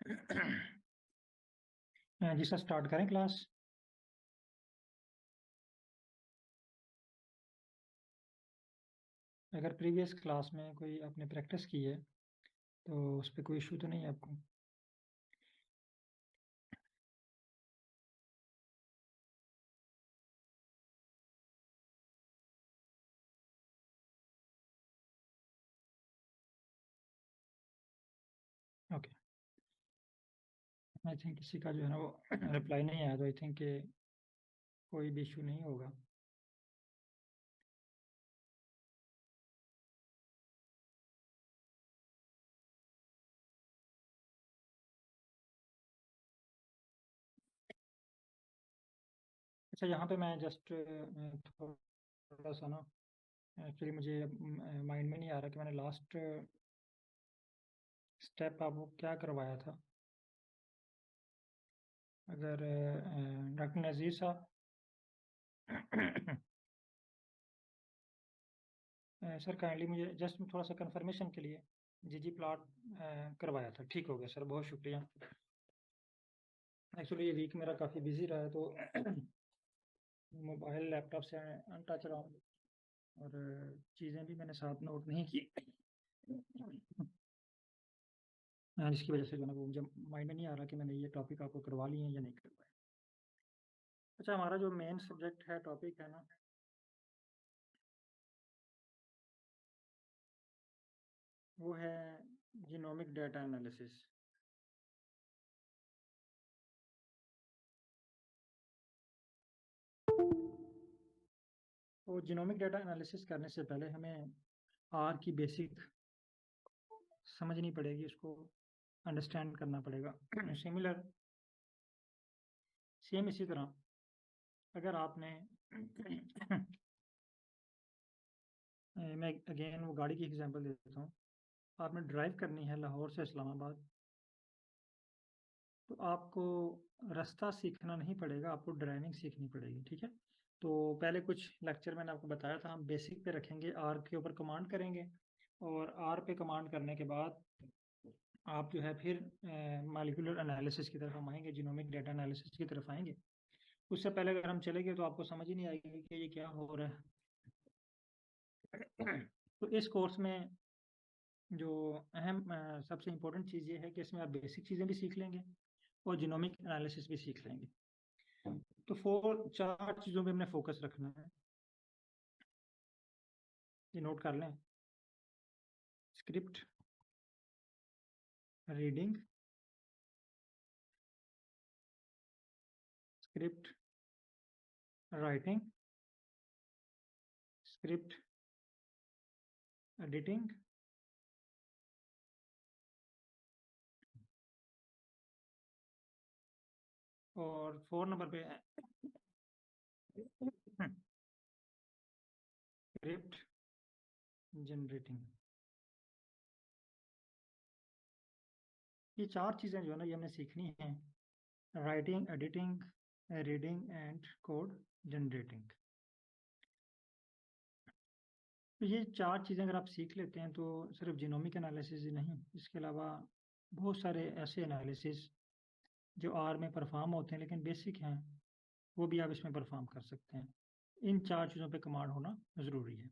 जी sir, start करें class. अगर previous class में कोई आपने प्रैक्टिस की है तो उस पर कोई इशू तो नहीं है आपको? ओके। आई थिंक किसी का जो है ना वो रिप्लाई नहीं आया, तो आई थिंक कि कोई भी इशू नहीं होगा। अच्छा, यहाँ पे मैं जस्ट थोड़ा सा ना, एक्चुअली मुझे माइंड में नहीं आ रहा कि मैंने लास्ट स्टेप आपको क्या करवाया था। अगर डॉक्टर नज़ीर साहब सर काइंडली मुझे जस्ट थोड़ा सा कंफर्मेशन के लिए जी प्लॉट करवाया था। ठीक हो गया सर, बहुत शुक्रिया। एक्चुअली ये वीक मेरा काफ़ी बिजी रहा है, तो मोबाइल लैपटॉप से अनटच रहा हूँ और चीज़ें भी मैंने साथ नोट नहीं की। जिसकी वजह से जो है ना वो मुझे माइंड में नहीं आ रहा कि मैंने ये टॉपिक आपको करवा लिए हैं या नहीं करवाए। अच्छा, हमारा जो मेन सब्जेक्ट है, टॉपिक है ना, वो है जीनोमिक डाटा एनालिसिस। तो जीनोमिक डाटा एनालिसिस करने से पहले हमें आर की बेसिक समझनी पड़ेगी, उसको अंडरस्टैंड करना पड़ेगा। सिमिलर सेम इसी तरह अगर आपने मैं अगेन वो गाड़ी की एग्जांपल देता हूँ। आपने ड्राइव करनी है लाहौर से इस्लामाबाद, तो आपको रास्ता सीखना नहीं पड़ेगा, आपको ड्राइविंग सीखनी पड़ेगी। ठीक है। तो पहले कुछ लेक्चर मैंने आपको बताया था, हम बेसिक पे रखेंगे, आर के ऊपर कमांड करेंगे और आर पे कमांड करने के बाद आप जो है फिर मॉलिक्यूलर एनालिसिस की तरफ हम आएंगे, जीनोमिक डाटा एनालिसिस की तरफ आएंगे। उससे पहले अगर हम चले गए तो आपको समझ ही नहीं आएगी कि ये क्या हो रहा है। तो इस कोर्स में जो अहम सबसे इम्पोर्टेंट चीज़ ये है कि इसमें आप बेसिक चीज़ें भी सीख लेंगे और जीनोमिक एनालिसिस भी सीख लेंगे। तो चार चीज़ों पे हमने फोकस रखना है, ये नोट कर लें। Script, reading, script writing, script editing और 4 नंबर पे स्क्रिप्ट जनरेटिंग। ये चार चीज़ें जो है ना ये हमने सीखनी है, writing, editing, reading and code generating. तो ये चार चीज़ें अगर आप सीख लेते हैं तो सिर्फ जीनोमिक एनालिसिस ही नहीं, इसके अलावा बहुत सारे ऐसे एनालिसिस जो आर में परफॉर्म होते हैं लेकिन बेसिक हैं, वो भी आप इसमें परफॉर्म कर सकते हैं। इन चार चीज़ों पे कमांड होना ज़रूरी है।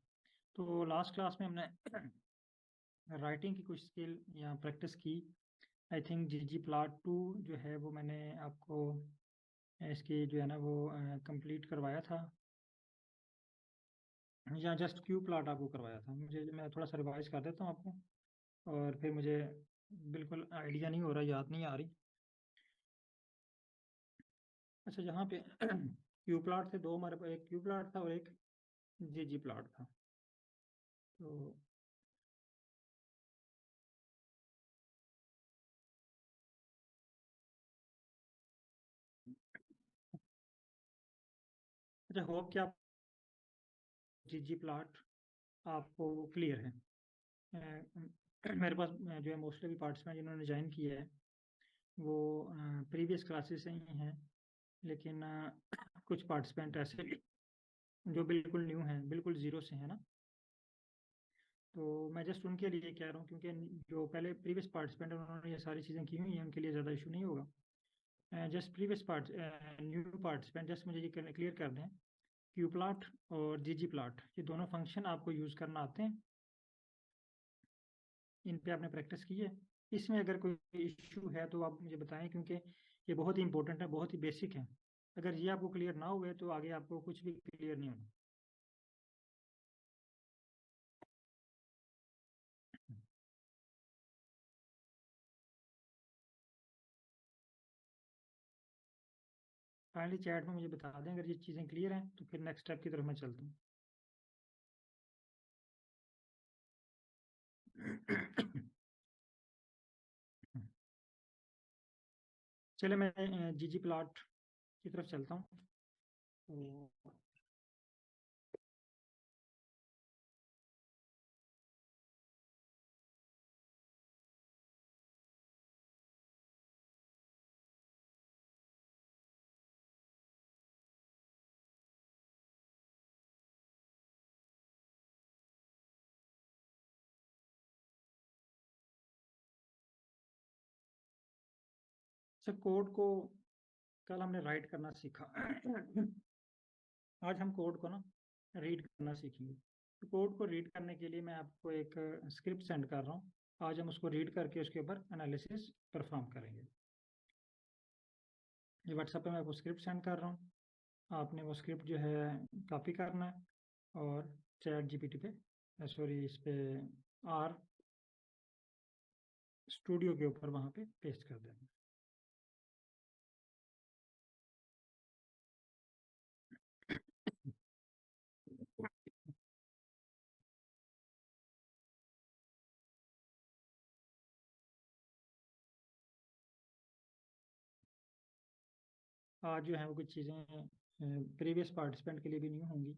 तो लास्ट क्लास में हमने राइटिंग की कुछ स्किल या प्रैक्टिस की। आई थिंक जी प्लॉट 2 जो है वो मैंने आपको इसकी जो है ना वो कंप्लीट करवाया था, या जस्ट क्यू प्लॉट आपको करवाया था। मुझे मैं थोड़ा सा रिवाइज कर देता हूँ आपको, और फिर मुझे बिल्कुल आइडिया नहीं हो रहा, याद नहीं आ रही। अच्छा, यहाँ पे क्यू प्लॉट थे दो हमारे पास, एक क्यू प्लॉट था और एक जी प्लॉट था। तो अच्छा, होप कि आप जी प्लॉट आपको क्लियर है। मेरे पास जो है मोस्टली भी पार्टिसिपेंट जिन्होंने ज्वाइन किया है वो प्रीवियस क्लासेस से ही हैं, लेकिन कुछ पार्टिसिपेंट ऐसे भी जो बिल्कुल न्यू हैं, बिल्कुल जीरो से हैं ना। तो मैं जस्ट उनके लिए कह रहा हूँ, क्योंकि जो पहले प्रीवियस पार्टिसिपेंट हैं उन्होंने ये सारी चीज़ें की हुई हैं, उनके लिए ज़्यादा इशू नहीं होगा। Just previous new participant just मुझे ये क्लियर कर दें, क्यू प्लॉट और जी प्लॉट ये दोनों फंक्शन आपको यूज़ करना आते हैं, इन पे आपने प्रैक्टिस की है। इसमें अगर कोई इशू है तो आप मुझे बताएं, क्योंकि ये बहुत ही इंपॉर्टेंट है, बहुत ही बेसिक है। अगर ये आपको क्लियर ना हुए तो आगे आपको कुछ भी क्लियर नहीं होगा। काइंडली चैट में मुझे बता दें अगर ये चीज़ें क्लियर हैं, तो फिर नेक्स्ट स्टेप की तरफ मैं चलता हूँ। चले मैं जी प्लॉट की तरफ चलता हूँ। तो सर कोड को कल हमने राइट करना सीखा। आज हम कोड को ना रीड करना सीखेंगे। तो कोड को रीड करने के लिए मैं आपको एक स्क्रिप्ट सेंड कर रहा हूँ। आज हम उसको रीड करके उसके ऊपर एनालिसिस परफॉर्म करेंगे। ये व्हाट्सएप पे मैं आपको स्क्रिप्ट सेंड कर रहा हूँ। आपने वो स्क्रिप्ट जो है कॉपी करना है और चैट जीपीटी पे सॉरी इस पे आर स्टूडियो के ऊपर वहाँ पे पेस्ट कर देना। आज जो है वो कुछ चीज़ें प्रीवियस पार्टिसिपेंट के लिए भी न्यू होंगी।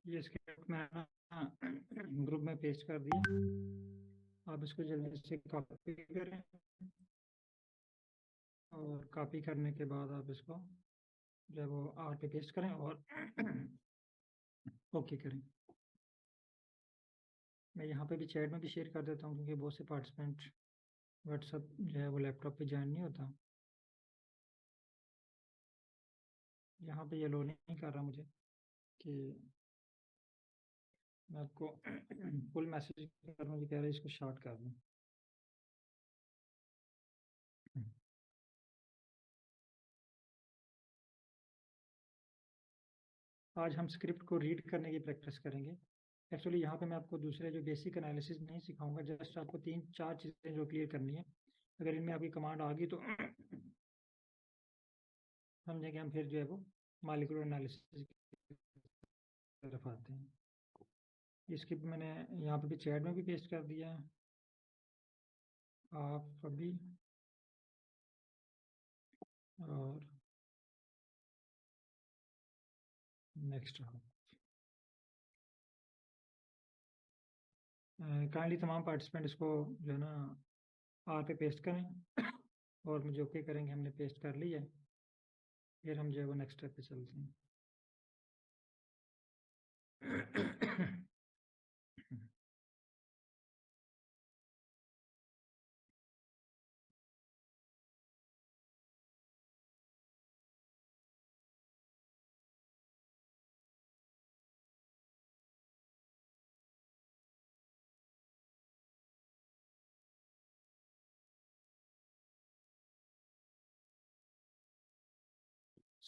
ये स्क्रिप्ट मैंने ग्रुप में पेस्ट कर दिया। आप इसको जल्दी से कॉपी करें और कॉपी करने के बाद आप इसको जो है वो आर पे पेस्ट करें और ओके करें। मैं यहाँ पे भी चैट में भी शेयर कर देता हूँ, क्योंकि बहुत से पार्टिसिपेंट व्हाट्सअप जो है वो लैपटॉप पे ज्वाइन नहीं होता। यहाँ पे ये लो नहीं कर रहा मुझे कि मैं आपको फुल मैसेज कर रहा हूँ, ये कह रहा है इसको शॉर्ट कर दूँ। आज हम स्क्रिप्ट को रीड करने की प्रैक्टिस करेंगे। एक्चुअली यहाँ पे मैं आपको दूसरे जो बेसिक एनालिसिस नहीं सिखाऊंगा, जस्ट आपको 3-4 चीज़ें जो क्लियर करनी है। अगर इनमें आपकी कमांड आ गई तो समझेंगे हम, फिर जो है वो मॉलिक्यूलर एनालिसिस की तरफ आते हैं। ये स्क्रिप्ट मैंने यहाँ पे भी चैट में भी पेस्ट कर दिया है। आप अभी और नेक्स्ट काइंडली तमाम पार्टिसिपेंट इसको जो है ना आर पे पेस्ट करें और मुझे ओके करेंगे, हमने पेस्ट कर लिया है। फिर हम जो है वो नेक्स्ट स्टेप पे चलते हैं।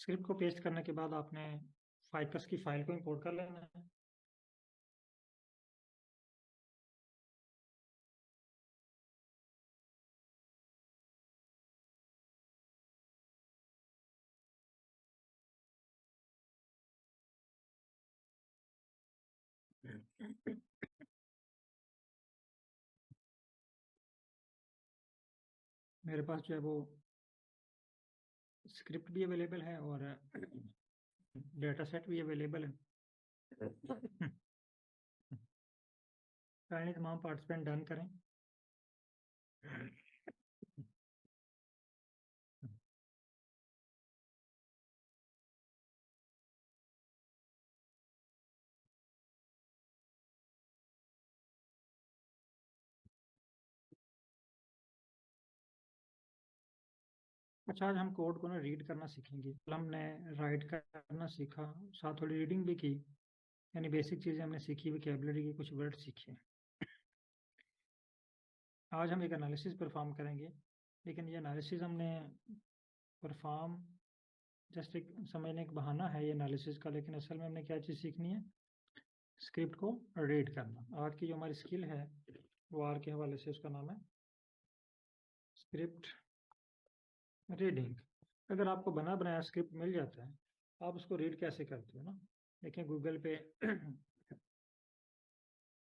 स्क्रिप्ट को पेस्ट करने के बाद आपने फाइकस की फाइल को इंपोर्ट कर लेना है। मेरे पास जो है वो स्क्रिप्ट भी अवेलेबल है और डेटा सेट भी अवेलेबल है। काइंडली तमाम पार्टिसिपेंट डन करें। अच्छा, आज हम कोड को ना रीड करना सीखेंगे। कल हमने राइट करना सीखा, साथ थोड़ी रीडिंग भी की, यानी बेसिक चीज़ें हमने सीखी, वोकैबुलरी के कुछ वर्ड सीखे। आज हम एक एनालिसिस परफॉर्म करेंगे, लेकिन ये एनालिसिस हमने परफॉर्म जस्ट एक समझने का बहाना है ये एनालिसिस का, लेकिन असल में हमने क्या चीज़ सीखनी है? स्क्रिप्ट को रीड करना। आज की जो हमारी स्किल है वो आर के हवाले से, उसका नाम है स्क्रिप्ट रीडिंग। अगर आपको बना बनाया स्क्रिप्ट मिल जाता है, आप उसको रीड कैसे करते हो ना? देखें गूगल पे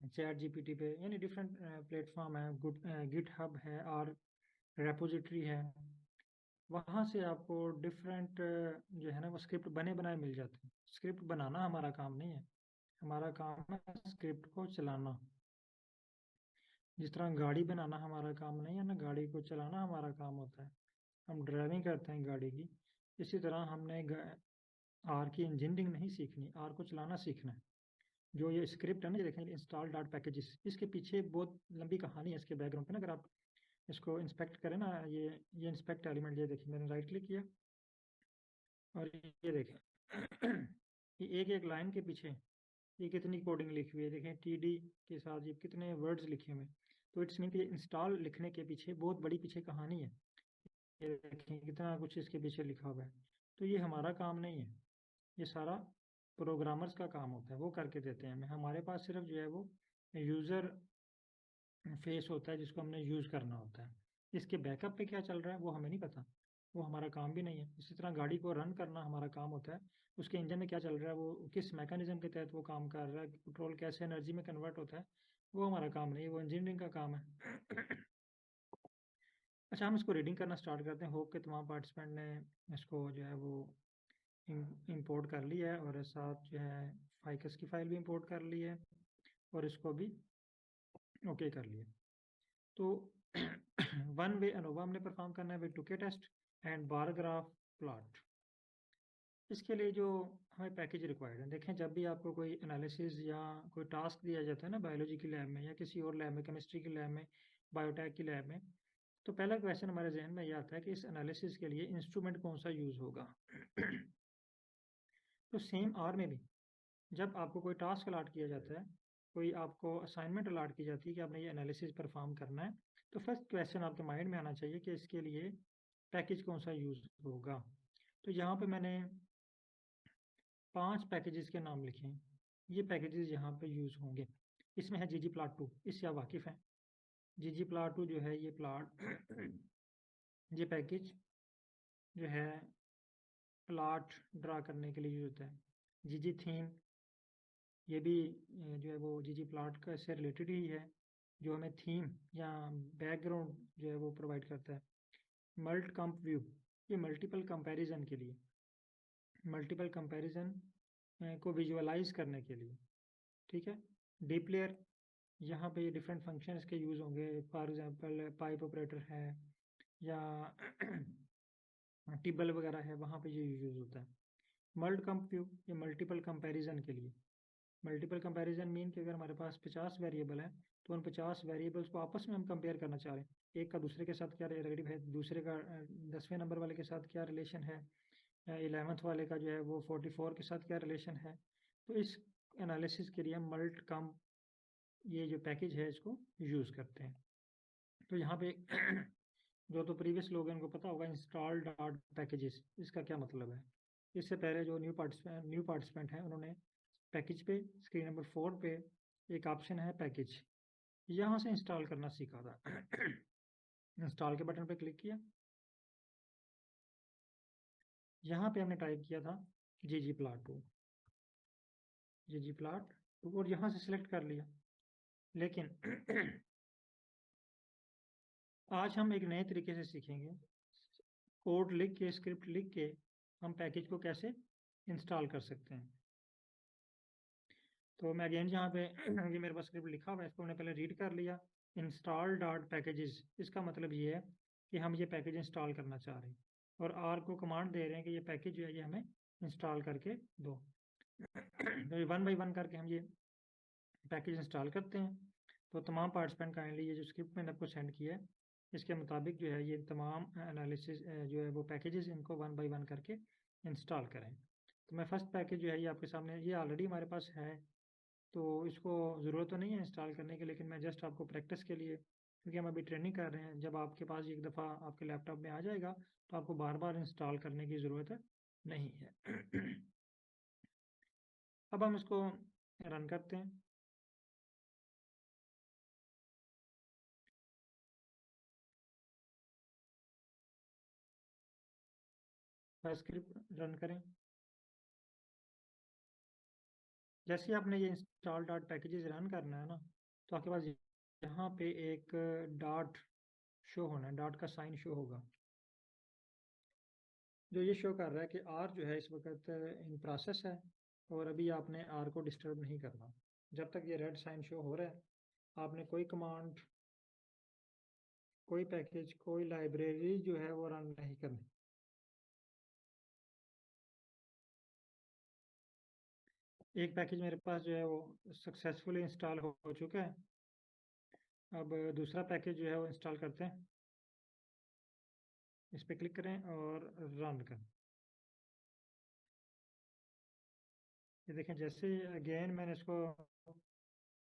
चैट जीपीटी पे, यानी डिफरेंट प्लेटफॉर्म है, गिट हब है और रेपोजिटरी है। वहाँ से आपको डिफरेंट जो है ना वो स्क्रिप्ट बने बनाए मिल जाते हैं। स्क्रिप्ट बनाना हमारा काम नहीं है, हमारा काम है स्क्रिप्ट को चलाना। जिस तरह गाड़ी बनाना हमारा काम नहीं है ना, गाड़ी को चलाना हमारा काम होता है, हम ड्राइविंग करते हैं गाड़ी की। इसी तरह हमने आर की इंजीनियरिंग नहीं सीखनी, आर को चलाना सीखना है। जो ये स्क्रिप्ट है ना, ये देखें इंस्टॉल डॉट पैकेजेस, इसके पीछे बहुत लंबी कहानी है इसके बैकग्राउंड पे ना। अगर आप इसको इंस्पेक्ट करें ना, ये इंस्पेक्ट एलिमेंट, ये देखिए मैंने राइट क्लिक किया और ये देखें ये एक एक लाइन के पीछे ये कितनी कोडिंग लिखी हुई है। देखें टीडी के साथ ये कितने वर्ड्स लिखे हुए हैं। तो इट्स मीन कि इंस्टॉल लिखने के पीछे बहुत बड़ी पीछे कहानी है। ये देखें कितना कुछ इसके पीछे लिखा हुआ है। तो ये हमारा काम नहीं है, ये सारा प्रोग्रामर्स का काम होता है, वो करके देते हैं हमें। हमारे पास सिर्फ जो है वो यूज़र फेस होता है जिसको हमने यूज़ करना होता है। इसके बैकअप पे क्या चल रहा है वो हमें नहीं पता, वो हमारा काम भी नहीं है। इसी तरह गाड़ी को रन करना हमारा काम होता है, उसके इंजन में क्या चल रहा है, वो किस मैकेनिज्म के तहत वो काम कर रहा है, पेट्रोल कैसे एनर्जी में कन्वर्ट होता है, वो हमारा काम नहीं है, वो इंजीनियरिंग का काम है। अच्छा, हम इसको रीडिंग करना स्टार्ट करते हैं। होप के तमाम पार्टिसिपेंट ने इसको जो है वो इंपोर्ट कर लिया है और साथ जो है फाइकस की फाइल भी इंपोर्ट कर ली है और इसको भी ओके कर लिया। तो वन वे अनोवा हमने परफॉर्म करना है with Tukey test and bar graph plot. इसके लिए जो हमें पैकेज रिक्वायर्ड है, देखें जब भी आपको कोई एनालिसिस या कोई टास्क दिया जाता है ना बायोलॉजी की लैब में या किसी और लैब में, केमिस्ट्री की लैब में, बायोटेक की लैब में, तो पहला क्वेश्चन हमारे जहन में ये आता है कि इस एनालिसिस के लिए इंस्ट्रूमेंट कौन सा यूज़ होगा। तो सेम आर में भी जब आपको कोई टास्क अलाट किया जाता है, कोई आपको असाइनमेंट अलाट की जाती है कि आपने ये एनालिसिस परफॉर्म करना है, तो फर्स्ट क्वेश्चन आपके माइंड में आना चाहिए कि इसके लिए पैकेज कौन सा यूज़ होगा। तो यहाँ पे मैंने 5 पैकेजेस के नाम लिखे हैं। ये पैकेजेस यहाँ पे यूज़ होंगे। इसमें है ggplot2, इससे आप वाकिफ़ हैं। ggplot2 जो है ये प्लॉट ये पैकेज जो है प्लॉट ड्रा करने के लिए यूज होता है। ggtheme ये भी जो है वो ggplot का इससे रिलेटेड ही है, जो हमें थीम या बैकग्राउंड जो है वो प्रोवाइड करता है। मल्ट कंप व्यू ये मल्टीपल कंपैरिजन के लिए, मल्टीपल कंपैरिजन को विजुअलाइज करने के लिए, ठीक है। डीप लेयर यहाँ पे डिफरेंट फंक्शन के यूज़ होंगे, फॉर एग्जांपल पाइप ऑपरेटर है या टिबल वगैरह है, वहाँ पे ये यूज़ होता है। मल्ट कंप व्यू ये मल्टीपल कंपैरिजन के लिए। मल्टीपल कंपैरिजन मीन कि अगर हमारे पास 50 वेरिएबल है तो उन 50 वेरिएबल्स को आपस में हम कंपेयर करना चाह रहे हैं, एक का दूसरे के साथ क्या रिलेटिव है, दूसरे का 10वें नंबर वाले के साथ क्या रिलेशन है, 11th वाले का जो है वो 44 के साथ क्या रिलेशन है। तो इस एनालिसिस के लिए हम मल्ट कम ये जो पैकेज है इसको यूज़ करते हैं। तो यहाँ पे जो तो प्रीवियस लोग हैं उनको पता होगा इंस्टॉल डॉट पैकेजेस, इसका क्या मतलब है। इससे पहले जो न्यू पार्टिसिपेंट हैं उन्होंने पैकेज पे स्क्रीन नंबर 4 पे एक ऑप्शन है पैकेज, यहाँ से इंस्टॉल करना सीखा था। इंस्टॉल के बटन पे क्लिक किया, यहाँ पे हमने टाइप किया था ggplot2 और यहाँ से सिलेक्ट कर लिया। लेकिन आज हम एक नए तरीके से सीखेंगे, कोड लिख के, स्क्रिप्ट लिख के हम पैकेज को कैसे इंस्टॉल कर सकते हैं। तो मैं अगेन यहाँ पे ये मेरे पास स्क्रिप्ट लिखा हुआ है, इसको मैंने पहले रीड कर लिया। इंस्टॉल डॉट पैकेजेस, इसका मतलब ये है कि हम ये पैकेज इंस्टॉल करना चाह रहे हैं और आर को कमांड दे रहे हैं कि ये पैकेज जो है ये हमें इंस्टॉल करके दो। तो ये 1 बाय 1 करके हम ये पैकेज इंस्टॉल करते हैं। तो तमाम पार्टिसिपेंट काइंडली ये जो स्क्रिप्ट मैंने आपको सेंड किया है इसके मुताबिक जो है ये तमाम एनालिसिस जो है वो पैकेजेस इनको 1 बाय 1 करके इंस्टॉल करें। तो मैं फर्स्ट पैकेज जो है ये आपके सामने, ये ऑलरेडी हमारे पास है तो इसको ज़रूरत तो नहीं है इंस्टॉल करने की, लेकिन मैं जस्ट आपको प्रैक्टिस के लिए, क्योंकि हम अभी ट्रेनिंग कर रहे हैं, जब आपके पास एक दफ़ा आपके लैपटॉप में आ जाएगा तो आपको बार बार इंस्टॉल करने की ज़रूरत नहीं है। अब हम इसको रन करते हैं। स्क्रिप्ट रन करें। जैसे आपने ये इंस्टॉल डॉट पैकेजेस रन करना है ना, तो आपके पास यहाँ पे एक डॉट शो होना है, डॉट का साइन शो होगा जो ये शो कर रहा है कि आर जो है इस वक्त इन प्रोसेस है और अभी आपने आर को डिस्टर्ब नहीं करना। जब तक ये रेड साइन शो हो रहा है आपने कोई कमांड, कोई पैकेज, कोई लाइब्रेरी जो है वो रन नहीं करनी। एक पैकेज मेरे पास जो है वो सक्सेसफुली इंस्टॉल हो चुका है। अब दूसरा पैकेज जो है वो इंस्टॉल करते हैं। इस पर क्लिक करें और रन करें। ये देखें, जैसे अगेन मैंने इसको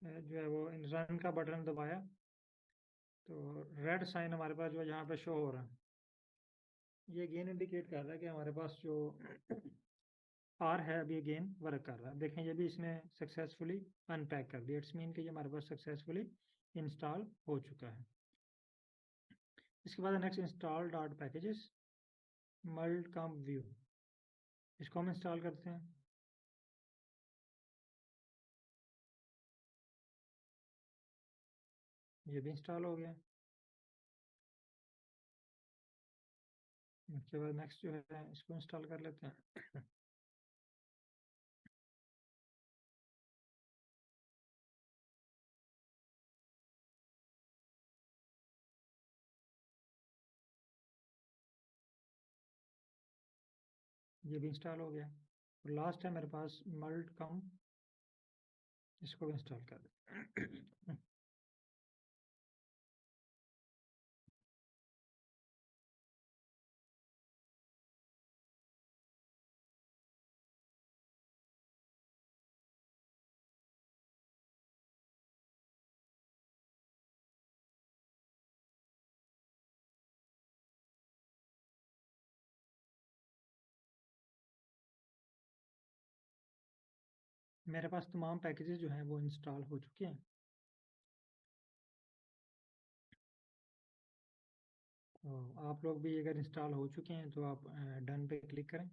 जो है वो रन का बटन दबाया तो रेड साइन हमारे पास जो है यहाँ पे शो हो रहा है। ये अगेन इंडिकेट कर रहा है कि हमारे पास जो आर है अभी अगेन वर्क कर रहा है। देखें ये भी इसने सक्सेसफुली अनपैक कर दिया, इट्स मीन कि ये हमारे पास सक्सेसफुली इंस्टॉल हो चुका है। इसके बाद next install dot packages mult comp view, इसको हम इंस्टॉल करते हैं। ये भी इंस्टॉल हो गया। इसके बाद नेक्स्ट जो है इसको इंस्टॉल कर लेते हैं। ये भी इंस्टॉल हो गया और लास्ट है मेरे पास मल्ट कम, इसको भी इंस्टॉल कर दें। मेरे पास तमाम पैकेजेस जो हैं वो इंस्टॉल हो चुके हैं। तो आप लोग भी अगर इंस्टॉल हो चुके हैं तो आप डन पे क्लिक करें।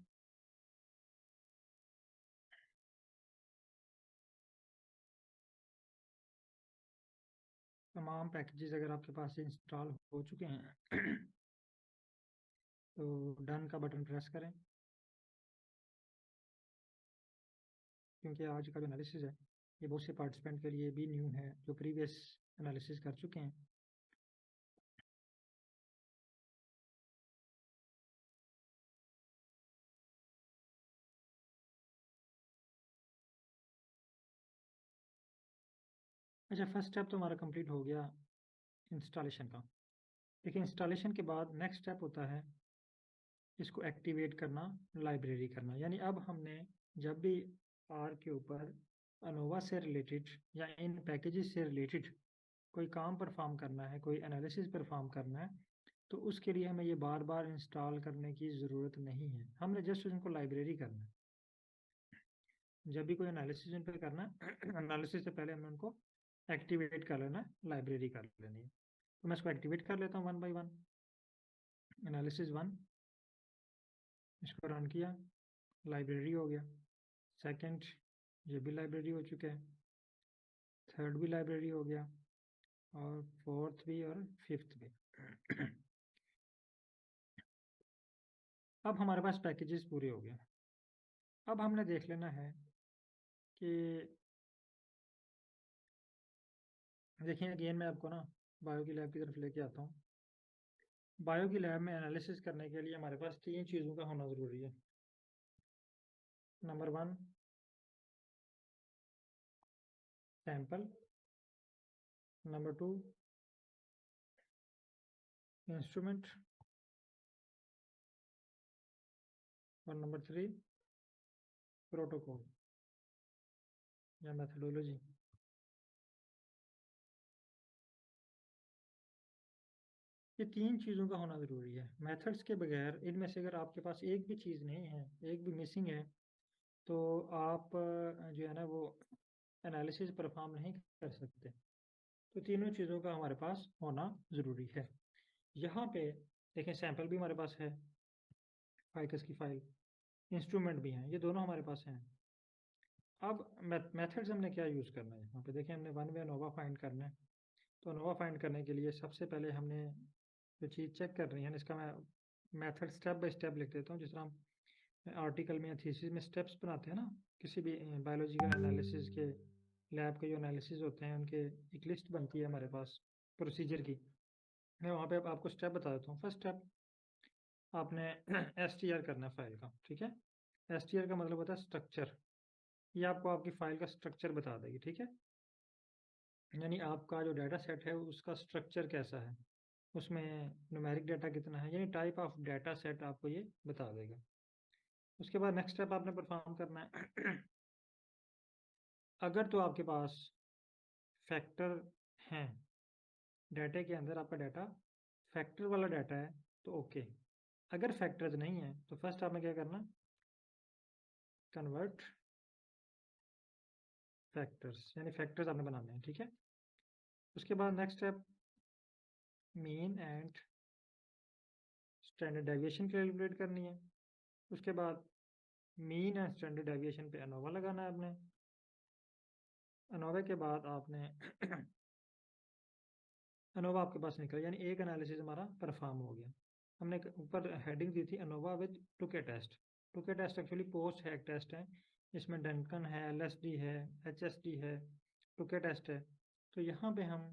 तमाम पैकेजेस अगर आपके पास इंस्टॉल हो चुके हैं तो डन का बटन प्रेस करें, क्योंकि आज का जो एनालिसिस है ये बहुत से पार्टिसिपेंट के लिए भी न्यू है जो प्रीवियस एनालिसिस कर चुके हैं। अच्छा, फर्स्ट स्टेप तो हमारा कंप्लीट हो गया इंस्टॉलेशन का। देखिए इंस्टॉलेशन के बाद नेक्स्ट स्टेप होता है इसको एक्टिवेट करना, लाइब्रेरी करना। यानी अब हमने जब भी आर के ऊपर अनोवा से रिलेटेड या इन पैकेजेस से रिलेटेड कोई काम परफॉर्म करना है, कोई एनालिसिस परफॉर्म करना है, तो उसके लिए हमें ये बार बार इंस्टॉल करने की ज़रूरत नहीं है, हमने जस्ट उनको लाइब्रेरी करना है। जब भी कोई एनालिसिस इन पर करना है एनालिसिस से पहले हमें उनको एक्टिवेट कर लेना है, लाइब्रेरी कर लेनी है। तो मैं इसको एक्टिवेट कर लेता हूँ 1 by 1। एनालिसिस 1, इसको रन किया, लाइब्रेरी हो गया। सेकंड, ये भी लाइब्रेरी हो चुका है। थर्ड भी लाइब्रेरी हो गया, और फोर्थ भी, और फिफ्थ भी। अब हमारे पास पैकेजेस पूरे हो गए। अब हमने देख लेना है कि देखिए, अगेन मैं आपको ना बायो की लैब की तरफ लेके आता हूँ। बायो की लैब में एनालिसिस करने के लिए हमारे पास 3 चीज़ों का होना ज़रूरी है। Number 1, sample. Number 2, instrument. और नंबर 3, प्रोटोकॉल या मेथडोलॉजी। ये 3 चीज़ों का होना ज़रूरी है। मेथड्स के बगैर इनमें से अगर आपके पास एक भी चीज़ नहीं है, एक भी मिसिंग है, तो आप जो है ना वो एनालिसिस परफॉर्म नहीं कर सकते। तो तीनों चीज़ों का हमारे पास होना ज़रूरी है। यहाँ पे देखें, सैंपल भी हमारे पास है, फाइकस की फाइल, इंस्ट्रूमेंट भी हैं, ये दोनों हमारे पास हैं। अब मेथड्स हमने क्या यूज़ करना है, यहाँ पे देखें हमने वन वे अनोवा फाइंड करना है। तो अनोवा फाइंड करने के लिए सबसे पहले हमने जो चीज़ चेक करनी है, इसका मैं मेथड स्टेप बाय स्टेप लिख देता हूँ। जिस तरह हम आर्टिकल में या थीसिस में स्टेप्स बनाते हैं ना, किसी भी बायोलॉजिकल एनालिसिस के लैब के जो एनालिसिस होते हैं उनके एक लिस्ट बनती है हमारे पास प्रोसीजर की। मैं वहाँ पे आपको स्टेप बता देता हूँ। फर्स्ट स्टेप, आपने STR करना है फाइल का, ठीक है। STR का मतलब होता है स्ट्रक्चर। ये आपको आपकी फाइल का स्ट्रक्चर बता देगी, ठीक है। यानी आपका जो डाटा सेट है उसका स्ट्रक्चर कैसा है, उसमें न्यूमेरिक डाटा कितना है, यानी टाइप ऑफ डाटा सेट आपको ये बता देगा। उसके बाद नेक्स्ट स्टेप आपने परफॉर्म करना है। अगर तो आपके पास फैक्टर हैं डाटा के अंदर, आपका डाटा फैक्टर वाला डाटा है तो ओके। अगर फैक्टर्स नहीं है तो फर्स्ट आपने क्या करना, कन्वर्ट फैक्टर्स, यानी फैक्टर्स आपने बनाने हैं, ठीक है। उसके बाद next step, mean and standard deviation calculate करनी है। उसके बाद मीन एंड स्टैंडर्ड डेविएशन पे अनोवा लगाना है आपने। अनोवा के बाद आपने अनोवा आपके पास निकला, यानी एक एनालिसिस हमारा परफॉर्म हो गया। हमने ऊपर हेडिंग दी थी ANOVA with Tukey test. Tukey test actually post hoc test है, इसमें डंकन है, LSD है, HSD है, टुके टेस्ट है। तो यहाँ पे हम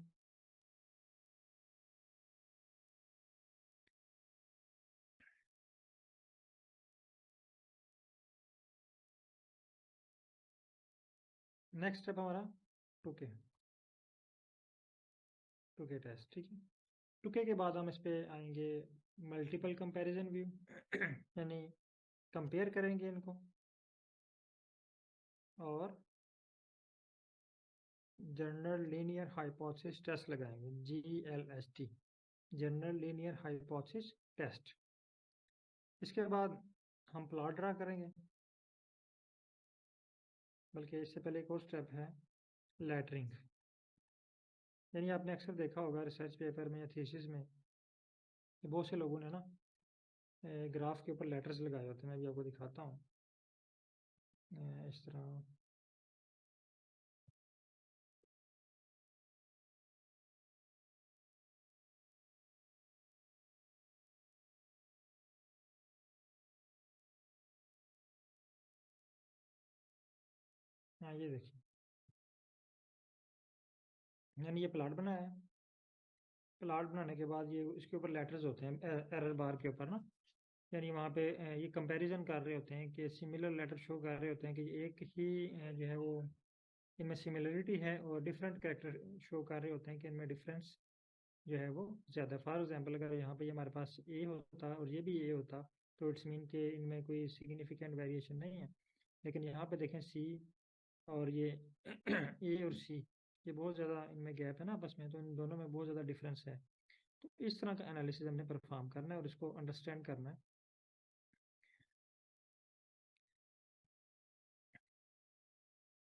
नेक्स्ट स्टेप हमारा टुके टुके टेस्ट, ठीक है। टुके के बाद हम इस पे आएंगे मल्टीपल कंपैरिजन व्यू, यानी कंपेयर करेंगे इनको, और जनरल लीनियर हाइपोथेसिस टेस्ट लगाएंगे, GLHT, general linear hypothesis test. इसके बाद हम प्लॉट ड्रा करेंगे, बल्कि इससे पहले एक और स्टेप है, लेटरिंग। यानी आपने अक्सर देखा होगा रिसर्च पेपर में या थीसिस में कि बहुत से लोगों ने ना ग्राफ के ऊपर लेटर्स लगाए होते हैं। मैं भी आपको दिखाता हूँ इस तरह। हाँ, ये देखिए, यानी ये प्लाट बनाया है। प्लाट बनाने के बाद ये इसके ऊपर लेटर्स होते हैं एरर बार के ऊपर ना, यानी वहाँ पे ये कंपैरिजन कर रहे होते हैं कि सिमिलर लेटर शो कर रहे होते हैं कि एक ही जो है वो इनमें सिमिलरिटी है, और डिफरेंट कैरेक्टर शो कर रहे होते हैं कि इनमें डिफरेंस जो है वो ज़्यादा। फॉर एग्जांपल, अगर यहाँ पे हमारे पास ए होता और ये भी ए होता, तो इट्स मीन के इनमें कोई सिग्निफिकेंट वेरिएशन नहीं है। लेकिन यहाँ पे देखें सी और ये ए और सी, ये बहुत ज़्यादा इनमें गैप है ना आपस में, तो इन दोनों में बहुत ज़्यादा डिफरेंस है। तो इस तरह का एनालिसिस हमने परफॉर्म करना है और इसको अंडरस्टैंड करना है।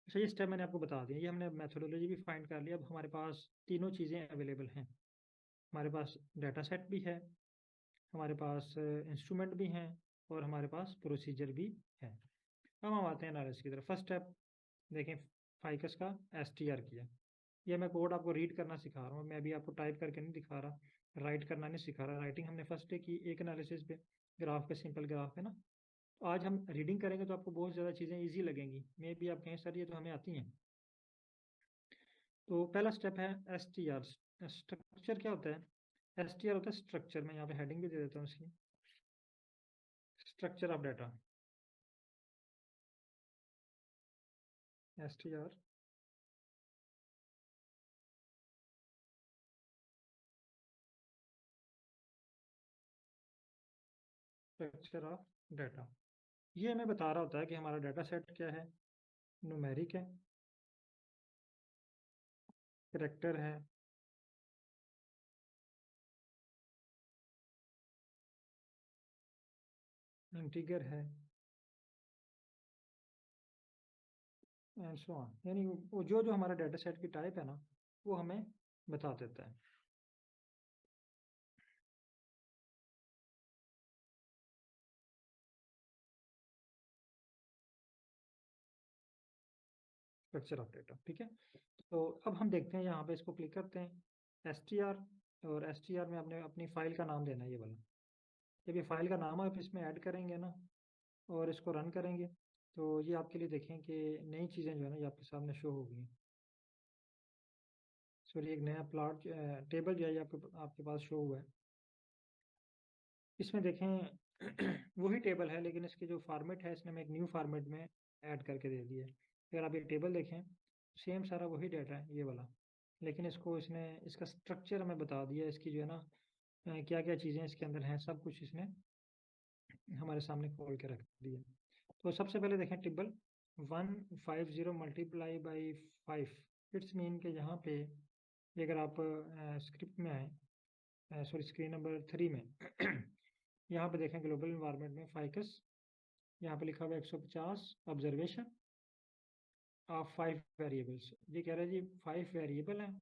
अच्छा, ये स्टेप मैंने आपको बता दिया, ये हमने मेथोडोलॉजी भी फाइंड कर लिया। अब हमारे पास तीनों चीज़ें अवेलेबल हैं, हमारे पास डाटा सेट भी है, हमारे पास इंस्ट्रूमेंट भी हैं, और हमारे पास प्रोसीजर भी है। अब हम आते हैं एनालिसिस की तरफ। फर्स्ट स्टेप देखें, फाइकस का STR किया। ये मैं कोड आपको रीड करना सिखा रहा हूँ, मैं अभी आपको टाइप करके नहीं दिखा रहा, राइट करना नहीं सिखा रहा। राइटिंग हमने फर्स्ट डे की एक एनालिसिस पे, ग्राफ पे, सिंपल ग्राफ पे ना। तो आज हम रीडिंग करेंगे तो आपको बहुत ज़्यादा चीज़ें ईजी लगेंगी, मे भी आप कहें सर ये तो हमें आती हैं। तो पहला स्टेप है STR। स्ट्रक्चर क्या होता है? STR होता है स्ट्रक्चर, मैं यहाँ पे हेडिंग भी दे देता हूँ इसकी, structure of data. STR structure of data, ये हमें बता रहा होता है कि हमारा डाटा सेट क्या है, न्यूमेरिक है, कैरेक्टर है, इंटीगर है, एंड सो ऑन। यानी वो जो जो हमारा डाटा सेट की टाइप है ना, वो हमें बता देता है। स्ट्रक्चर ऑफ डाटा, ठीक है। तो अब हम देखते हैं, यहाँ पे इसको क्लिक करते हैं STR, और STR में आपने अपनी फाइल का नाम देना है, ये वाला। जब ये फाइल का नाम आप इसमें ऐड करेंगे ना और इसको रन करेंगे, तो ये आपके लिए देखें कि नई चीज़ें जो है ना ये आपके सामने शो होगी। सॉरी, एक नया प्लॉट टेबल जो है ये आपके पास शो हुआ है। इसमें देखें वही टेबल है, लेकिन इसके जो फॉर्मेट है इसने हमें एक न्यू फॉर्मेट में ऐड करके दे दिया है। अगर आप ये टेबल देखें, सेम सारा वही डाटा है ये वाला, लेकिन इसको इसने इसका स्ट्रक्चर हमें बता दिया, इसकी जो है ना क्या क्या चीज़ें इसके अंदर हैं, सब कुछ इसने हमारे सामने खोल के रख दिया। तो सबसे पहले देखें table 150 multiply by 5। It's mean के यहाँ पे ये अगर आप स्क्रिप्ट में आए, सॉरी स्क्रीन नंबर 3 में यहाँ पे देखें ग्लोबल इन्वायरमेंट में फाइकस, यहाँ पे लिखा हुआ है 150 ऑब्जर्वेशन ऑफ 5 वेरिएबल्स। ये कह रहा है जी 5 वेरिएबल हैं।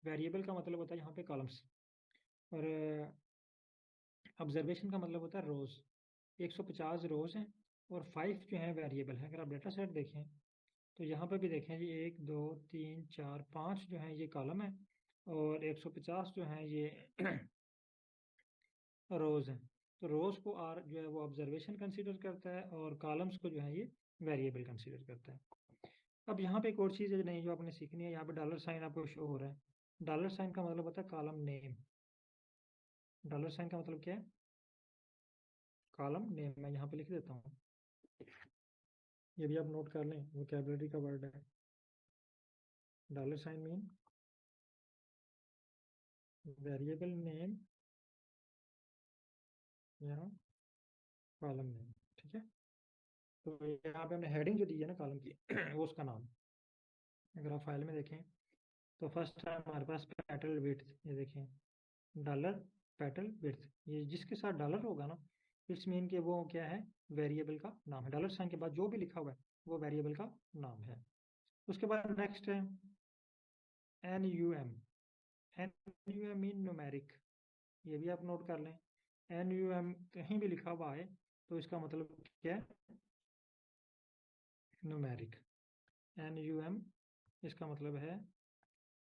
वेरिएबल का मतलब होता है यहाँ पे कॉलम्स, और ऑब्जर्वेशन का मतलब होता है रोज। 150 रोज हैं और 5 जो है वेरिएबल है। अगर आप डाटा सेट देखें तो यहाँ पे भी देखें जी 1 2 3 4 5 जो है ये कॉलम है, और 150 जो है ये रोज हैं। तो रोज को आर जो है वो ऑब्जर्वेशन कंसीडर करता है, और कॉलम्स को जो है ये वेरिएबल कंसीडर करता है। अब यहाँ पे एक और चीज़ है नहीं जो आपने सीखनी है, यहाँ पे डॉलर साइन आपको शो हो रहा है। डॉलर साइन का मतलब होता है कॉलम नेम। डॉलर साइन का मतलब क्या है? Column name. मैं यहाँ पे लिख देता हूँ, ये भी आप नोट कर लें, वोकैबुलरी का वर्ड है। Dollar sign mean variable name या कॉलम नेम, ठीक है। तो यहाँ पे हमने हेडिंग जो दी है ना कॉलम की वो उसका नाम। अगर आप फाइल में देखें तो फर्स्ट है हमारे पास पेटल विड्थ, ये देखें डॉलर पेटल विड्थ, ये जिसके साथ डॉलर होगा ना इट्स मीन कि वो क्या है, वेरिएबल का नाम है। डॉलर साइन के बाद जो भी लिखा हुआ है वो वेरिएबल का नाम है। उसके बाद नेक्स्ट है NUM। NUM मीन न्यूमेरिक, ये भी आप नोट कर लें। NUM कहीं भी लिखा हुआ है तो इसका मतलब क्या है, न्यूमेरिक। NUM इसका मतलब है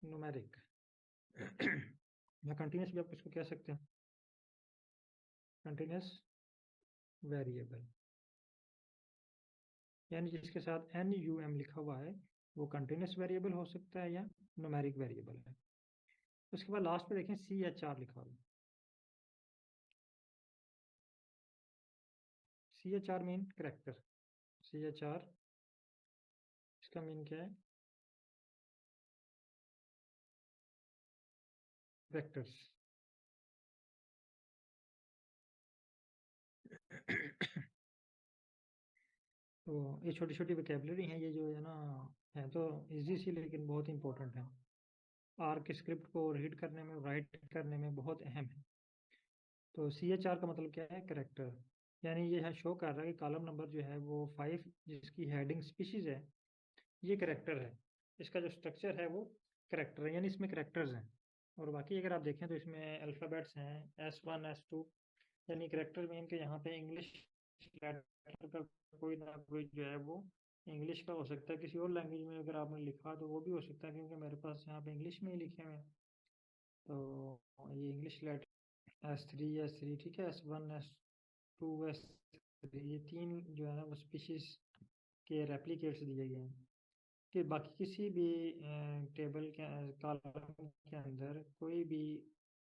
न्यूमेरिक या कंटिन्यूस भी आप इसको कह सकते हैं, कंटिन्यूस वेरिएबल। यानी जिसके साथ NUM लिखा हुआ है वो कंटिन्यूस वेरिएबल हो सकता है या न्यूमेरिक वेरिएबल है। उसके बाद लास्ट पे देखें CHR लिखा हुआ है। CHR mean character. CHR इसका मीन क्या है, वेक्टर्स। तो ये छोटी छोटी वोकेबलरी हैं, ये जो है ना है तो इजी सी लेकिन बहुत इंपॉर्टेंट है। आर के स्क्रिप्ट को रीड करने में, राइट करने में बहुत अहम है। तो CHR का मतलब क्या है? करेक्टर। यानी ये है शो कर रहा है कि कॉलम नंबर जो है वो 5 जिसकी हेडिंग स्पीशीज है, ये करेक्टर है। इसका जो स्ट्रक्चर है वो करेक्टर है, यानी इसमें करेक्टर्स हैं। और बाकी अगर आप देखें तो इसमें अल्फ़ाबेट्स हैं S1 S2, यानी करेक्टर मीन के यहाँ पे इंग्लिश लेटर का कोई ना कोई जो है वो इंग्लिश का हो सकता है। किसी और लैंग्वेज में अगर आपने लिखा तो वो भी हो सकता है, क्योंकि मेरे पास यहाँ पे इंग्लिश में ही लिखे हुए हैं। तो ये इंग्लिश लेटर S3 ठीक है, S1 S2 S3, ये तीन जो है ना वो स्पीशीज के रेप्लिकेट्स दिए गए हैं। कि बाकी किसी भी टेबल के कॉलम के अंदर कोई भी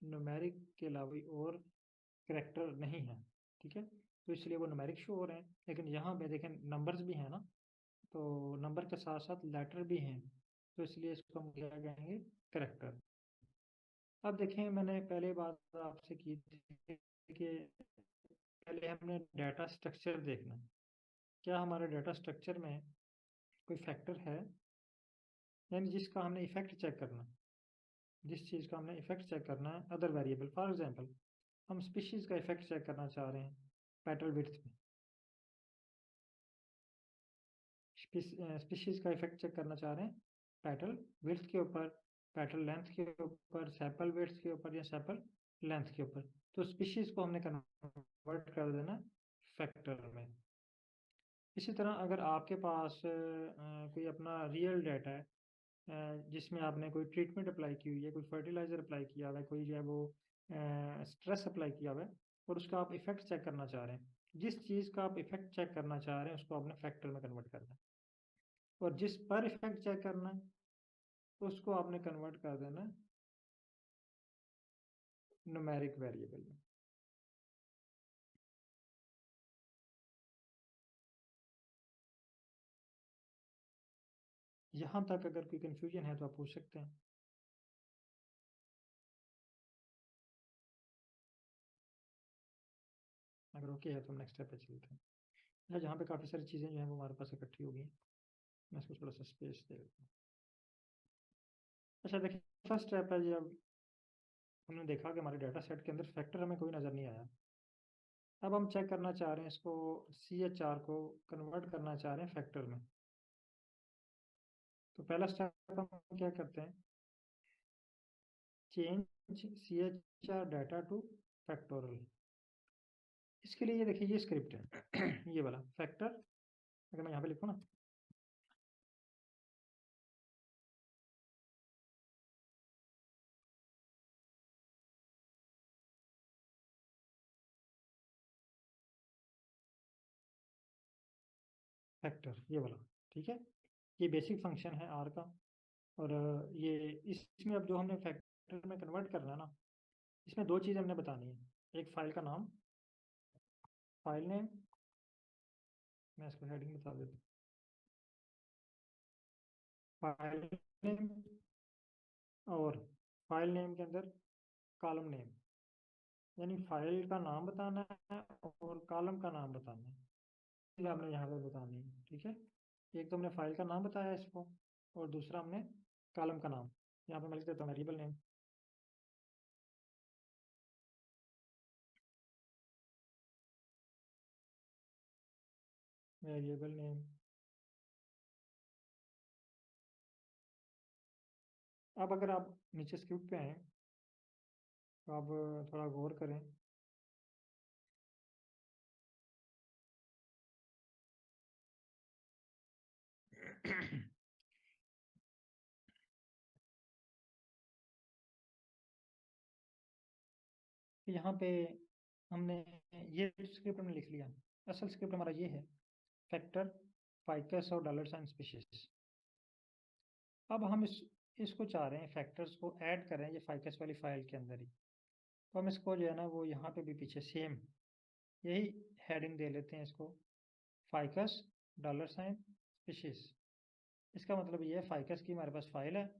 न्यूमेरिक के अलावा और करेक्टर नहीं है, ठीक है। तो इसलिए वो न्यूमेरिक शो हो रहे हैं। लेकिन यहाँ पे देखें नंबर्स भी हैं ना, तो नंबर के साथ साथ लेटर भी हैं, तो इसलिए इसको हम क्या कहेंगे? करेक्टर। अब देखें, मैंने पहले बात आपसे की थी कि पहले हमने डाटा स्ट्रक्चर देखना है। क्या हमारे डाटा स्ट्रक्चर में कोई फैक्टर है, यानी जिसका हमने इफेक्ट चेक करना है, जिस चीज़ का हमने इफेक्ट चेक करना है अदर वेरिएबल। फॉर एग्जांपल, हम स्पीशीज का इफेक्ट चेक करना चाह रहे हैं पेटल विड्थ पे, स्पीशीज का इफेक्ट चेक करना चाह रहे हैं पेटल विड्थ के ऊपर, पेटल लेंथ के ऊपर, सेपल विड्थ के ऊपर या सेपल लेंथ के ऊपर। तो स्पीशीज को हमने कन्वर्ट कर देना फैक्टर में। इसी तरह अगर आपके पास कोई अपना रियल डाटा है, जिसमें आपने कोई ट्रीटमेंट अप्लाई की हुई है, कोई फर्टिलाइजर अप्लाई किया हुआ है, कोई जो है वो स्ट्रेस अप्लाई किया हुआ है, और उसका आप इफेक्ट चेक करना चाह रहे हैं, जिस चीज़ का आप इफेक्ट चेक करना चाह रहे हैं उसको आपने फैक्टर में कन्वर्ट करना है। और जिस पर इफेक्ट चेक करना है उसको आपने कन्वर्ट कर देना न्यूमेरिक वेरिएबल में। यहाँ तक अगर कोई कंफ्यूजन है तो आप पूछ सकते हैं। अगर ओके है तो हम नेक्स्ट स्टेप पे चलते हैं। अच्छा, जहाँ पे काफ़ी सारी चीज़ें जो हैं वो हमारे पास इकट्ठी होगी, मैं इसको थोड़ा सा स्पेस दे देता हूँ। अच्छा देखिए, फर्स्ट स्टेप है जी। अब हमने देखा कि हमारे डाटा सेट के अंदर फैक्टर हमें कोई नज़र नहीं आया। अब हम चेक करना चाह रहे हैं इसको, CHR को कन्वर्ट करना चाह रहे हैं फैक्टर में। तो पहला स्टेप हम क्या करते हैं? Change CHR data two factorial. इसके लिए ये देखिए, ये स्क्रिप्ट है ये वाला फैक्टर। अगर मैं यहाँ पे लिखूँ ना, फैक्टर ये वाला, ठीक है। ये बेसिक फंक्शन है आर का। और ये इसमें अब जो हमने फैक्टर में कन्वर्ट करना है ना, इसमें दो चीज़ हमने बतानी है। एक फाइल का नाम, फाइल नेम, मैं इसको हेडिंग बता देता हूँ, फाइल नेम। और फाइल नेम के अंदर कॉलम नेम, यानी फाइल का नाम बताना है और कॉलम का नाम बताना है, ये आपने यहाँ पे बतानी है, ठीक है। एक तो हमने फाइल का नाम बताया इसको, और दूसरा हमने कॉलम का नाम। यहाँ पे मैं लिख देता हूँ वेरिएबल नेम, वेरिएबल नेम। अब अगर आप नीचे स्क्रिप्ट पे आए तो आप थोड़ा गौर करें। यहाँ पे हमने ये स्क्रिप्ट हमने लिख लिया। असल स्क्रिप्ट हमारा ये है, फैक्टर, फाइकस और डॉलर साइन स्पीशीज। अब हम इसको चाह रहे हैं फैक्टर्स को ऐड करें ये फाइकस वाली फाइल के अंदर ही। तो हम इसको जो है ना वो यहाँ पे भी पीछे सेम यही हेडिंग दे लेते हैं इसको, फाइकस डॉलर साइन स्पीशीज। इसका मतलब ये है, फाइकस की हमारे पास फाइल है,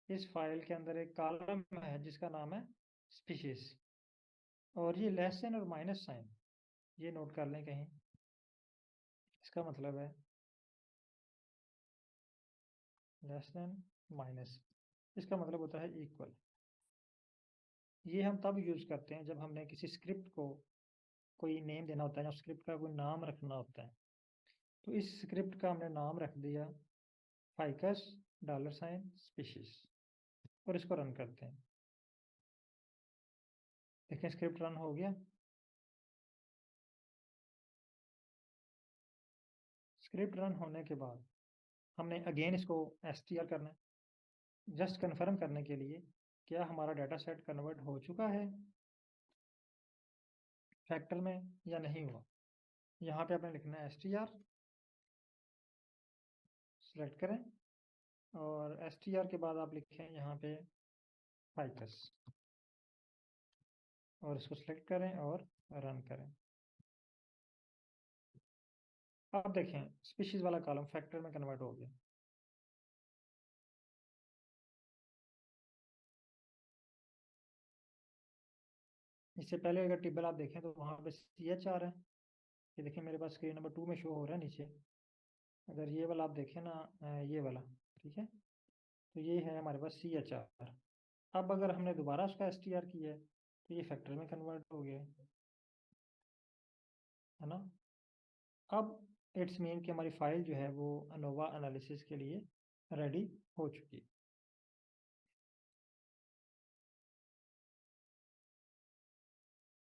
इस फाइल के अंदर एक कॉलम है जिसका नाम है स्पीशीज। और ये लेस देन और माइनस साइन, ये नोट कर लें कहीं। इसका मतलब है लेस देन, माइनस। इसका मतलब होता है इक्वल। ये हम तब यूज़ करते हैं जब हमने किसी स्क्रिप्ट को कोई नेम देना होता है या स्क्रिप्ट का कोई नाम रखना होता है। तो इस स्क्रिप्ट का हमने नाम रख दिया फाइकस $स्पीशीज और इसको रन करते हैं। देखें स्क्रिप्ट रन हो गया। स्क्रिप्ट रन होने के बाद हमने अगेन इसको str करना है जस्ट कन्फर्म करने के लिए क्या हमारा डाटा सेट कन्वर्ट हो चुका है फैक्टर में या नहीं हुआ। यहाँ पे आपने लिखना है str, सेलेक्ट करें और str के बाद आप लिखें यहाँ पे फाइकस और इसको सेलेक्ट करें और रन करें। अब देखें स्पीशीज वाला कॉलम फैक्टर में कन्वर्ट हो गया। इससे पहले अगर टेबल आप देखें तो वहाँ पे CH है। ये देखें मेरे पास स्क्रीन नंबर 2 में शो हो रहा है नीचे। अगर ये वाला आप देखें ना, ये वाला, ठीक है, तो ये है हमारे पास CH। अब अगर हमने दोबारा उसका STR किया है तो ये फैक्टर में कन्वर्ट हो गया है ना। अब इट्स मीन कि हमारी फाइल जो है वो अनोवा एनालिसिस के लिए रेडी हो चुकी है।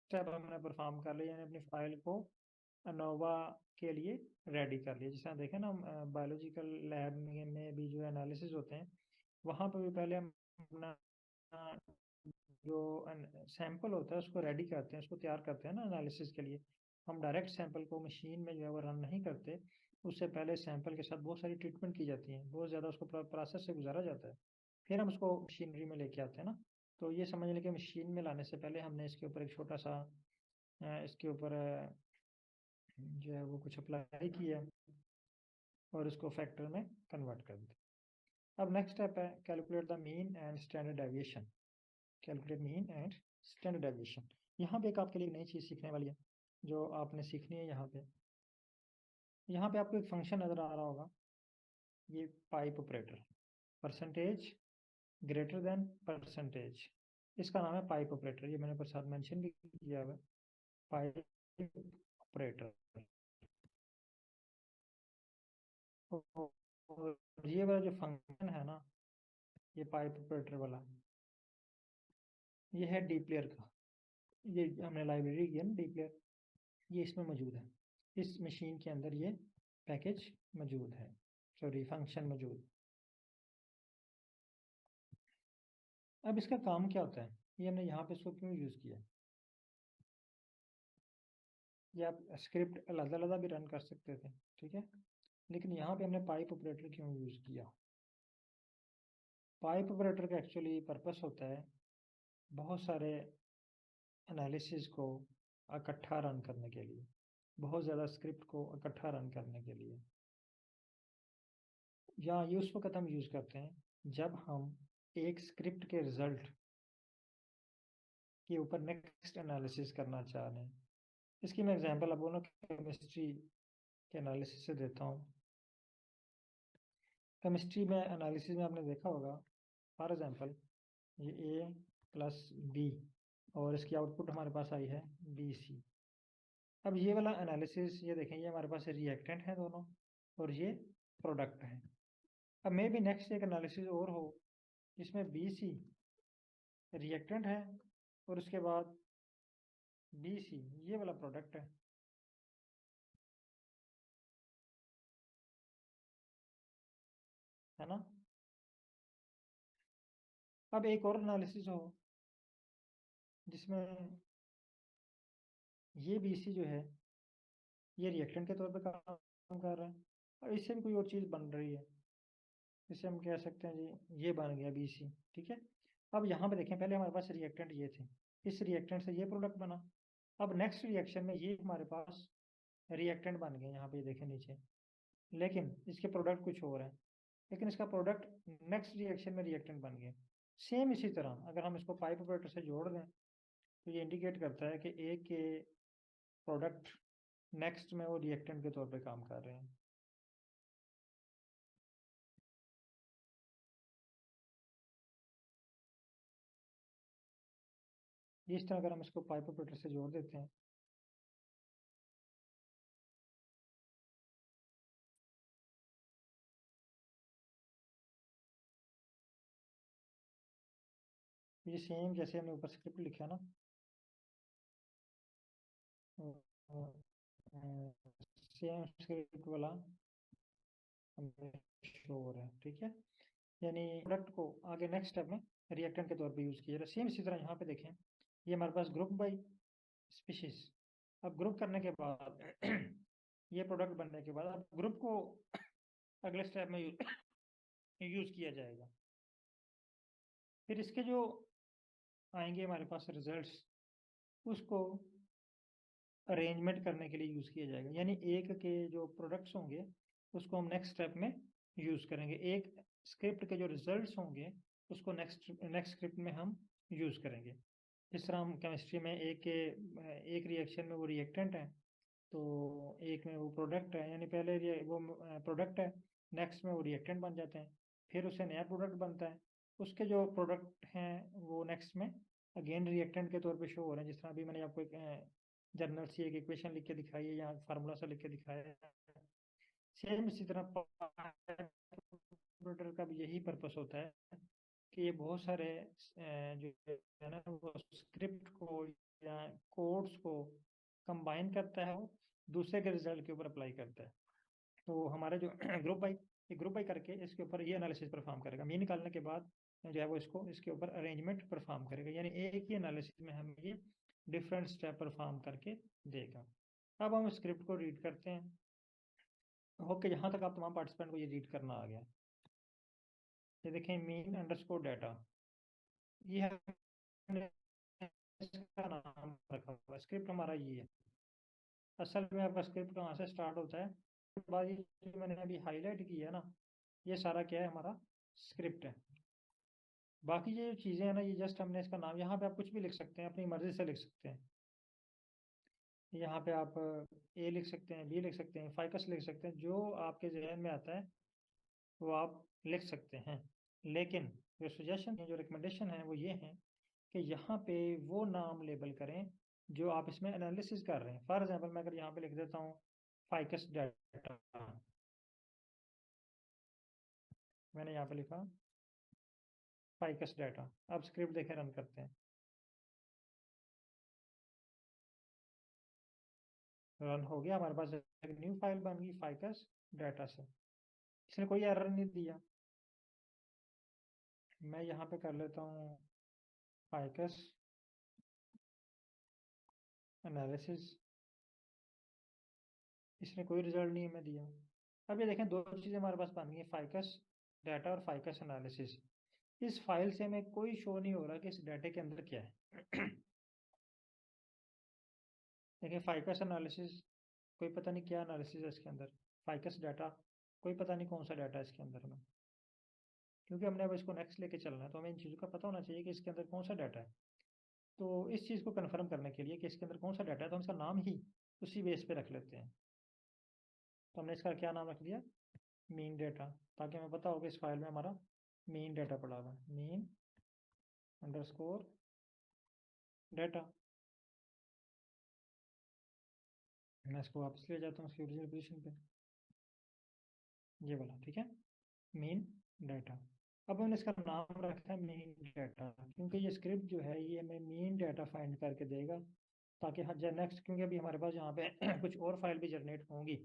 स्टेप हमने परफॉर्म कर लिया, यानी अपनी फाइल को अनोवा के लिए रेडी कर लिया। जैसे देखें ना बायोलॉजिकल लैब में भी जो एनालिसिस होते हैं वहाँ पर भी पहले हम अपना जो सैंपल होता है उसको रेडी करते हैं, उसको तैयार करते हैं ना एनालिसिस के लिए। हम डायरेक्ट सैंपल को मशीन में जो है वो रन नहीं करते, उससे पहले सैंपल के साथ बहुत सारी ट्रीटमेंट की जाती है, बहुत ज़्यादा उसको प्रोसेस से गुजारा जाता है, फिर हम उसको मशीनरी में लेके आते हैं ना। तो ये समझ लें कि मशीन में लाने से पहले हमने इसके ऊपर एक छोटा सा इसके ऊपर जो है वो कुछ अप्लाई किया और इसको फैक्टर में कन्वर्ट कर दिया। अब नेक्स्ट स्टेप है calculate the mean and standard deviation. Calculate mean and standard deviation. यहाँ पे एक आपके लिए नई चीज़ सीखने वाली है जो आपने सीखनी है। यहाँ पे आपको एक फंक्शन नज़र आ रहा होगा, ये pipe operator, percentage greater than percentage, इसका नाम है पाइप ऑपरेटर। ये मैंने साथ मेंशन भी किया हुआ है, पाइप ऑपरेटर। और ये वाला जो फंक्शन है ना, ये पाइप ऑपरेटर वाला, ये है डीप्लेयर का। ये हमने लाइब्रेरी की है ना डीप्लेयर, ये इसमें मौजूद है। इस मशीन के अंदर ये पैकेज मौजूद है, सॉरी फंक्शन मौजूद। अब इसका काम क्या होता है, ये हमने यहाँ पे इसको क्यों यूज़ किया। ये आप स्क्रिप्ट अलग अलग भी रन कर सकते थे, ठीक है, लेकिन यहाँ पे हमने पाइप ऑपरेटर क्यों यूज़ किया। पाइप ऑपरेटर का एक्चुअली पर्पस होता है बहुत सारे एनालिसिस को इकट्ठा रन करने के लिए, बहुत ज़्यादा स्क्रिप्ट को इकट्ठा रन करने के लिए। या ये उस वक्त हम यूज़ करते हैं जब हम एक स्क्रिप्ट के रिजल्ट के ऊपर नेक्स्ट एनालिसिस करना चाह रहे हैं। इसकी मैं एग्जांपल अब बोलूँ केमिस्ट्री के एनालिसिस से देता हूँ। केमिस्ट्री में एनालिसिस में आपने देखा होगा, फॉर एग्जांपल ये A प्लस B और इसकी आउटपुट हमारे पास आई है BC। अब ये वाला एनालिसिस, ये देखें ये हमारे पास रिएक्टेंट है दोनों और ये प्रोडक्ट है। अब मे भी नेक्स्ट एक एनालिसिस और हो जिसमें BC रिएक्टेंट है और उसके बाद BC ये वाला प्रोडक्ट है ना। अब एक और एनालिसिस हो जिसमें ये BC जो है ये रिएक्टेंट के तौर पे काम कर रहा है और इससे भी कोई और चीज़ बन रही है, जिसे हम कह सकते हैं जी ये बन गया BC, ठीक है। अब यहाँ पे देखें पहले हमारे पास रिएक्टेंट ये थे, इस रिएक्टेंट से ये प्रोडक्ट बना। अब नेक्स्ट रिएक्शन में ये हमारे पास रिएक्टेंट बन गए, यहाँ पे देखें नीचे, लेकिन इसके प्रोडक्ट कुछ और हैं, लेकिन इसका प्रोडक्ट नेक्स्ट रिएक्शन में रिएक्टेंट बन गए। सेम इसी तरह अगर हम इसको पाइप ऑपरेटर से जोड़ दें तो ये इंडिकेट करता है कि ए के प्रोडक्ट नेक्स्ट में वो रिएक्टेंट के तौर पे काम कर रहे हैं। इस तरह अगर हम इसको पाइप ऑपरेटर से जोड़ देते हैं, ये सेम जैसे हमने ऊपर स्क्रिप्ट लिखा ना, सेम स्क्रिप्ट वाला हमें शो हो रहा है, ठीक है। यानी प्रोडक्ट को आगे नेक्स्ट स्टेप में रिएक्टेंट के तौर पे यूज़ किया जाए। सेम इसी तरह यहाँ पे देखें, ये हमारे पास ग्रुप बाई स्पीशीज। अब ग्रुप करने के बाद ये प्रोडक्ट बनने के बाद अब ग्रुप को अगले स्टेप में यूज़ किया जाएगा। फिर इसके जो आएंगे हमारे पास रिजल्ट्स, उसको अरेंजमेंट करने के लिए यूज़ किया जाएगा। यानी एक के जो प्रोडक्ट्स होंगे उसको हम नेक्स्ट स्टेप में यूज़ करेंगे, एक स्क्रिप्ट के जो रिजल्ट्स होंगे उसको नेक्स्ट स्क्रिप्ट में हम यूज़ करेंगे। जिस तरह हम केमिस्ट्री में एक रिएक्शन में वो रिएक्टेंट है, तो एक में वो प्रोडक्ट है, यानी पहले वो प्रोडक्ट है, नेक्स्ट में वो रिएक्टेंट बन जाते हैं, फिर उससे नया प्रोडक्ट बनता है, उसके जो प्रोडक्ट हैं वो नेक्स्ट में अगेन रिएक्टेंट के तौर पे शो हो रहे हैं। जिस तरह अभी मैंने आपको एक जनरल सी एक इक्वेशन लिख के दिखाई है या फार्मूला सा लिख के दिखाया है। सेम इसी तरह कंप्यूटर का भी यही पर्पस होता है कि ये बहुत सारे जो है ना वो स्क्रिप्ट को या कोड्स को कंबाइन करता है, वो दूसरे के रिजल्ट के ऊपर अप्लाई करता है। तो हमारे जो ग्रुप बाई करके इसके ऊपर ये एनालिसिस परफॉर्म करेगा। मीन निकालने के बाद जो है वो इसको इसके ऊपर अरेंजमेंट परफॉर्म करेगा, यानी एक ही एनालिसिस में हमें ये डिफरेंट स्टेप परफॉर्म करके देगा। अब हम स्क्रिप्ट को रीड करते हैं। ओके, यहाँ तक आप तमाम पार्टिसिपेंट को ये रीड करना आ गया। ये देखें मीन अंडरस्कोर डाटा, ये हमने इसका नाम रखा हुआ, स्क्रिप्ट हमारा ये है। असल में आपका स्क्रिप्ट कहाँ से स्टार्ट होता है, उसके बाद ये जो मैंने अभी हाईलाइट किया है ना, ये सारा क्या है, हमारा स्क्रिप्ट है। बाकी ये जो चीज़ें हैं ना, ये जस्ट हमने इसका नाम, यहाँ पे आप कुछ भी लिख सकते हैं, अपनी मर्जी से लिख सकते हैं। यहाँ पे आप ए लिख सकते हैं, बी लिख सकते हैं, फाइकस लिख सकते हैं, जो आपके जहन में आता है वो आप लिख सकते हैं। लेकिन जो सजेशन है, जो रिकमेंडेशन है, वो ये है कि यहाँ पे वो नाम लेबल करें जो आप इसमें एनालिसिस कर रहे हैं। फॉर एग्जाम्पल मैं अगर यहाँ पे लिख देता हूँ फाइकस डाटा, मैंने यहाँ पे लिखा फाइकस डाटा। अब स्क्रिप्ट देखें, रन करते हैं, रन हो गया, हमारे पास एक न्यू फाइल बन गई फाइकस डाटा से। इसने कोई एरर नहीं दिया। मैं यहाँ पे कर लेता हूँ फाइकस एनालिसिस, इसने कोई रिजल्ट नहीं हमें दिया। अब ये देखें, दो चीज़ें हमारे पास बन गई, फाइकस डाटा और फाइकस एनालिसिस। इस फाइल से हमें कोई शो नहीं हो रहा कि इस डाटे के अंदर क्या है। देखिए फाइकस एनालिसिस, कोई पता नहीं क्या एनालिसिस है इसके अंदर। फाइकस डाटा, कोई पता नहीं कौन सा डाटा है इसके अंदर में, क्योंकि हमने अब इसको नेक्स्ट लेके चलना है, तो हमें इन चीज़ों का पता होना चाहिए कि इसके अंदर कौन सा डाटा है। तो इस चीज़ को कन्फर्म करने के लिए कि इसके अंदर कौन सा डाटा है, तो हम इसका नाम ही उसी बेस पे रख लेते हैं। तो हमने इसका क्या नाम रख दिया, मीन डाटा, ताकि हमें पता हो कि इस फाइल में हमारा मीन डाटा पड़ा हुआ है, मीन अंडरस्कोर डाटा। मैं इसको वापस ले जाता हूँ उसकी ओरिजिनल पोजीशन पे, ये वाला, ठीक है, मीन डाटा। अब हमने इसका नाम रखा है मीन डाटा, क्योंकि ये स्क्रिप्ट जो है ये हमें मीन डाटा फाइंड करके देगा, ताकि हाँ नेक्स्ट, क्योंकि अभी हमारे पास यहाँ पे कुछ और फाइल भी जनरेट होंगी,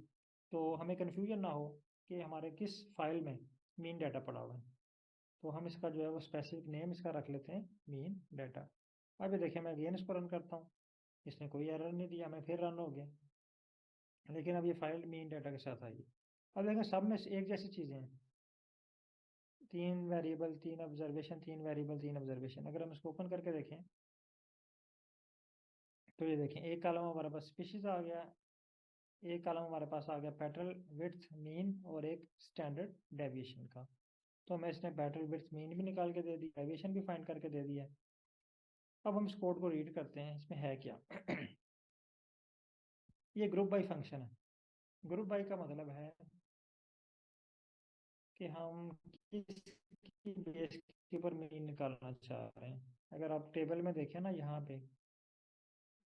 तो हमें कन्फ्यूजन ना हो कि हमारे किस फाइल में मीन डाटा पड़ा हुआ है। तो हम इसका जो है वो स्पेसिफिक नेम इसका रख लेते हैं, मीन डाटा। अब ये देखिए, मैं अगेन इसको रन करता हूँ, इसने कोई एरर नहीं दिया, मैं फिर रन हो गया, लेकिन अब ये फाइल मीन डाटा के साथ आई। अब देखें सब में से एक जैसी चीज़ें हैं, तीन वेरिएबल, तीन ऑब्जर्वेशन, तीन वेरिएबल, तीन ऑब्जर्वेशन। अगर हम इसको ओपन करके देखें तो ये देखें, एक कॉलम हमारे पास स्पीशीज आ गया, एक कॉलम हमारे पास आ गया पैटर्न विड्थ मीन, और एक स्टैंडर्ड डेविएशन का। तो हमें इसने पैटर्न विड्थ मीन भी निकाल के दे दी, डेविएशन भी फाइंड करके दे दिया है। अब हम इस कोड को रीड करते हैं, इसमें है क्या। ये ग्रुप बाई फंक्शन है। ग्रुप बाई का मतलब है कि हम किसकी बेस के ऊपर मीन निकालना चाह रहे हैं। अगर आप टेबल में देखें ना, यहाँ पे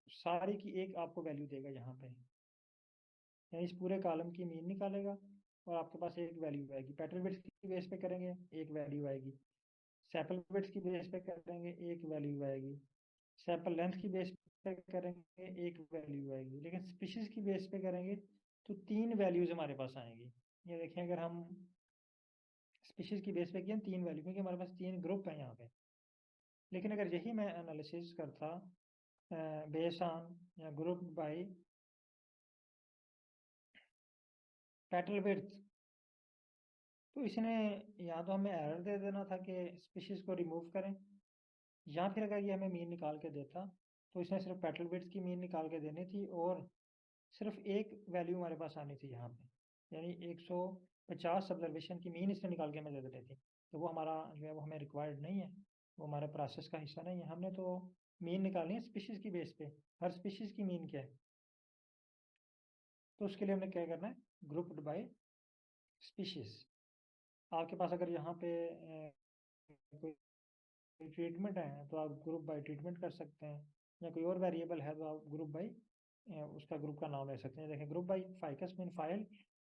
सारी की एक आपको वैल्यू देगा यहाँ पे, यानी इस पूरे कॉलम की मीन निकालेगा और आपके पास एक वैल्यू आएगी। पेट्रोल बिट्स की बेस पे करेंगे एक वैल्यू आएगी, सैपल बिट्स की बेस पे करेंगे एक वैल्यू आएगी, सैपल लेंथ की बेस पे करेंगे एक वैल्यू आएगी, लेकिन स्पीशीज की बेस पे करेंगे तो तीन वैल्यूज हमारे पास आएंगी। ये देखें, अगर हम स्पीशीज की बेस पे किए तीन वैल्यू, क्योंकि हमारे पास तीन ग्रुप हैं यहाँ पे। लेकिन अगर यही मैं एनालिसिस करता बेस ऑन या ग्रुप बाय पेट्रोल बिट्स, तो इसने या तो हमें एरर दे देना था कि स्पीशीज को रिमूव करें, या फिर अगर ये हमें मीन निकाल के देता तो इसने सिर्फ पेट्रोल बिट्स की मीन निकाल के देनी थी और सिर्फ एक वैल्यू हमारे पास आनी थी यहाँ पे, यानी 150 ऑब्जर्वेशन की मीन इसने निकाल के हमें दे देनी थी। तो वो हमारा जो है वो हमें रिक्वायर्ड नहीं है, वो हमारे प्रोसेस का हिस्सा नहीं है। हमने तो मीन निकालनी है स्पीशीज की बेस पे, हर स्पीशीज की मीन क्या है। तो उसके लिए हमने क्या करना है, ग्रुप्ड बाय स्पीशीज। आपके पास अगर यहाँ पे कोई ट्रीटमेंट है तो आप ग्रुप बाय ट्रीटमेंट कर सकते हैं, या कोई और वेरिएबल है तो आप ग्रुप बाय उसका ग्रुप का नाम ले सकते हैं। देखें, group by ficus mean file,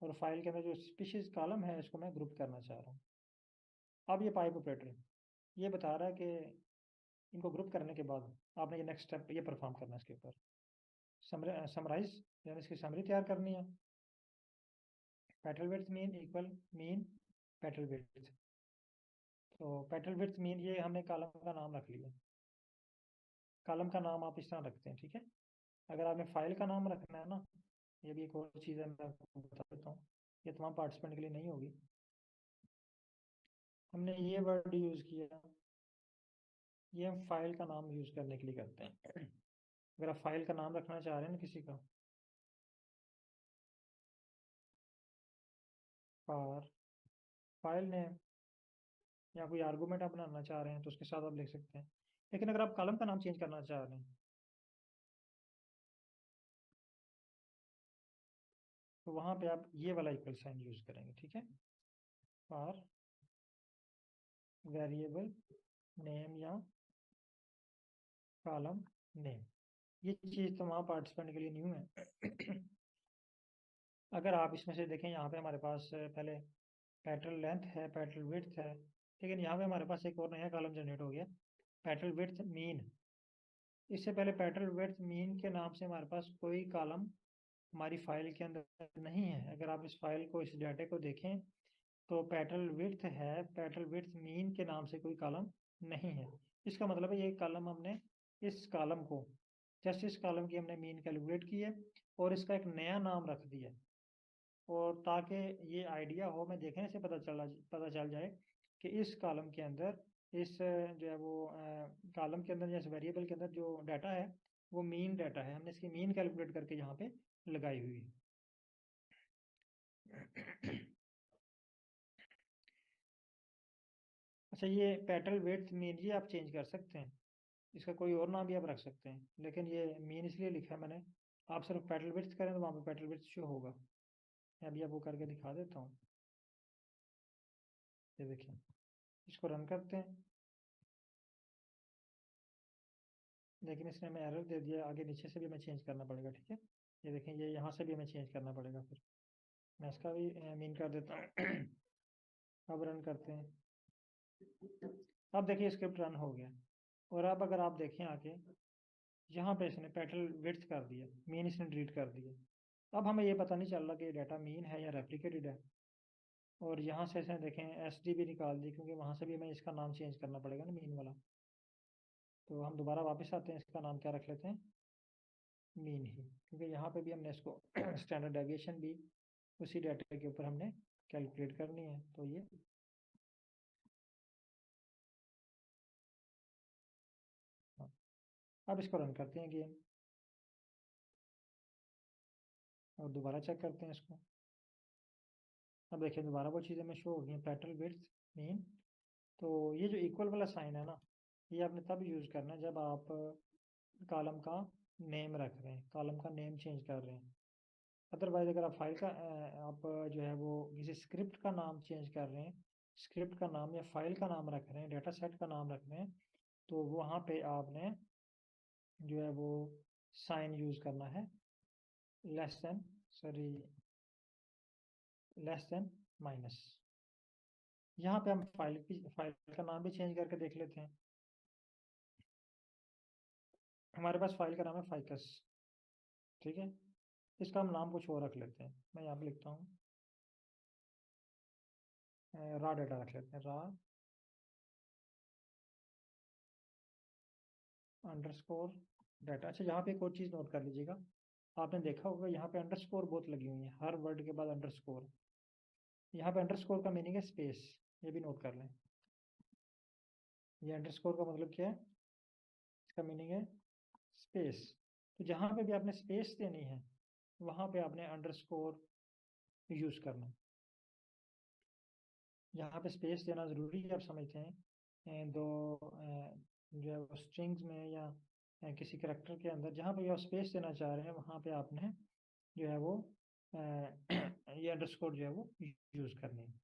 और फाइल के अंदर जो स्पीशीज कॉलम है इसको मैं ग्रुप करना चाह रहा हूँ। अब ये पाइप ऑपरेटर ये बता रहा है कि इनको ग्रुप करने के बाद आपने ये नेक्स्ट स्टेप ये परफॉर्म करना है, इसके ऊपर समराइज यानी इसकी समरी तैयार करनी है। Petrol width mean equal mean petrol width. तो पेट्रोल विड्थ मीन ये हमने कॉलम का नाम रख लिया। कॉलम का नाम आप इस तरह रखते हैं, ठीक है। अगर आपने फाइल का नाम रखना है ना, ये भी एक और चीज़ है, मैं आपको बता देता हूँ, ये तमाम पार्टिसिपेंट के लिए नहीं होगी। हमने ये वर्ड यूज़ किया, ये हम फाइल का नाम यूज़ करने के लिए करते हैं। अगर आप फाइल का नाम रखना चाह रहे हैं ना किसी का, फॉर फाइल नेम, या कोई आर्गूमेंट आप बनाना चाह रहे हैं तो उसके साथ आप लिख सकते हैं। लेकिन अगर आप कॉलम का नाम चेंज करना चाह रहे हैं तो वहाँ पे आप ये वाला इक्वल साइन यूज़ करेंगे, ठीक है। फॉर वेरिएबल नेम या कॉलम नेम, ये चीज़ तमाम पार्टिसिपेंट के लिए न्यू है। अगर आप इसमें से देखें, यहाँ पे हमारे पास पहले पेट्रोल लेंथ है, पेट्रोल विड्थ है, लेकिन यहाँ पे हमारे पास एक और नया कॉलम जनरेट हो गया, पेट्रोल विड्थ मीन। इससे पहले पेट्रोल विड्थ मीन के नाम से हमारे पास कोई कॉलम हमारी फाइल के अंदर नहीं है। अगर आप इस फाइल को, इस डाटे को देखें तो पेट्रोल विड्थ है, पेट्रोल विड्थ मीन के नाम से कोई कॉलम नहीं है। इसका मतलब है ये कॉलम हमने, इस कॉलम को, जस्ट इस कॉलम की हमने मीन कैलकुलेट की है और इसका एक नया नाम रख दिया, और ताकि ये आइडिया हो, मैं देखने से पता चल जाए कि इस कॉलम के अंदर, इस जो है वो कॉलम के अंदर या इस वेरिएबल के अंदर जो डाटा है वो मीन डाटा है, हमने इसकी मीन कैलकुलेट करके यहाँ पे लगाई हुई है। अच्छा, ये पेट्रोल वेट मीन ये आप चेंज कर सकते हैं, इसका कोई और नाम भी आप रख सकते हैं, लेकिन ये मीन इसलिए लिखा है मैंने। आप सिर्फ पेट्रोल विड्थ करें तो वहाँ पे पेट्रोल विड्थ शो होगा। मैं अभी आपको करके दिखा देता हूँ। ये देखिए, इसको रन करते हैं, लेकिन इसने हमें एरर दे दिया, आगे नीचे से भी हमें चेंज करना पड़ेगा, ठीक है। ये देखें, ये यहाँ से भी हमें चेंज करना पड़ेगा, फिर मैं इसका भी मीन कर देता हूँ। अब रन करते हैं। अब देखिए स्क्रिप्ट रन हो गया, और अब अगर आप देखें आगे, यहाँ पे इसने पेट्रोल विड्थ कर दिया, मीन इसने डिलीट कर दिया। अब हमें ये पता नहीं चल रहा कि डाटा मीन है या रेप्लिकेटेड है। और यहाँ से इसने देखें एस डी भी निकाल दी, क्योंकि वहाँ से भी हमें इसका नाम चेंज करना पड़ेगा ना, मीन वाला। तो हम दोबारा वापस आते हैं, इसका नाम क्या रख लेते हैं, मीन ही, क्योंकि यहाँ पे भी हमने इसको स्टैंडर्ड डेविएशन भी उसी डाटा के ऊपर हमने कैलकुलेट करनी है। तो ये हाँ। अब इसको रन करते हैं गेम, और दोबारा चेक करते हैं इसको। अब देखिए दोबारा वो चीज़ें में शो हो गई हैं, पेट्रोल विड्थ मीन। तो ये जो इक्वल वाला साइन है ना, ये आपने तब यूज़ करना है जब आप कॉलम का नेम रख रहे हैं, कॉलम का नेम चेंज कर रहे हैं। अदरवाइज अगर आप फाइल का आप जो है वो किसी स्क्रिप्ट का नाम चेंज कर रहे हैं, स्क्रिप्ट का नाम या फाइल का नाम रख रहे हैं, डेटा सेट का नाम रख रहे हैं, तो वहाँ पे आपने जो है वो साइन यूज करना है, less than, sorry, less than minus. यहाँ पे हम फाइल का नाम भी चेंज करके देख लेते हैं। हमारे पास फाइल का नाम है फाइकस, ठीक है। इसका हम नाम कुछ और रख लेते हैं। मैं यहाँ पे लिखता हूँ रा डाटा रख लेते हैं, रा अंडरस्कोर डाटा। अच्छा, यहाँ पे एक और चीज़ नोट कर लीजिएगा, आपने देखा होगा यहाँ पे अंडरस्कोर बहुत लगी हुई है, हर वर्ड के बाद अंडरस्कोर। यहाँ पे अंडरस्कोर का मीनिंग है स्पेस, ये भी नोट कर लें। ये अंडरस्कोर का मतलब क्या है, इसका मीनिंग है स्पेस। तो जहाँ पे भी आपने स्पेस देनी है वहाँ पे आपने अंडरस्कोर यूज करना है। यहाँ पे स्पेस देना ज़रूरी है, आप समझते हैं। दो जो है वो स्ट्रिंग्स में या किसी करेक्टर के अंदर जहाँ पे आप स्पेस देना चाह रहे हैं वहाँ पे आपने जो है वो ये अंडरस्कोर जो है वो यूज करनी है।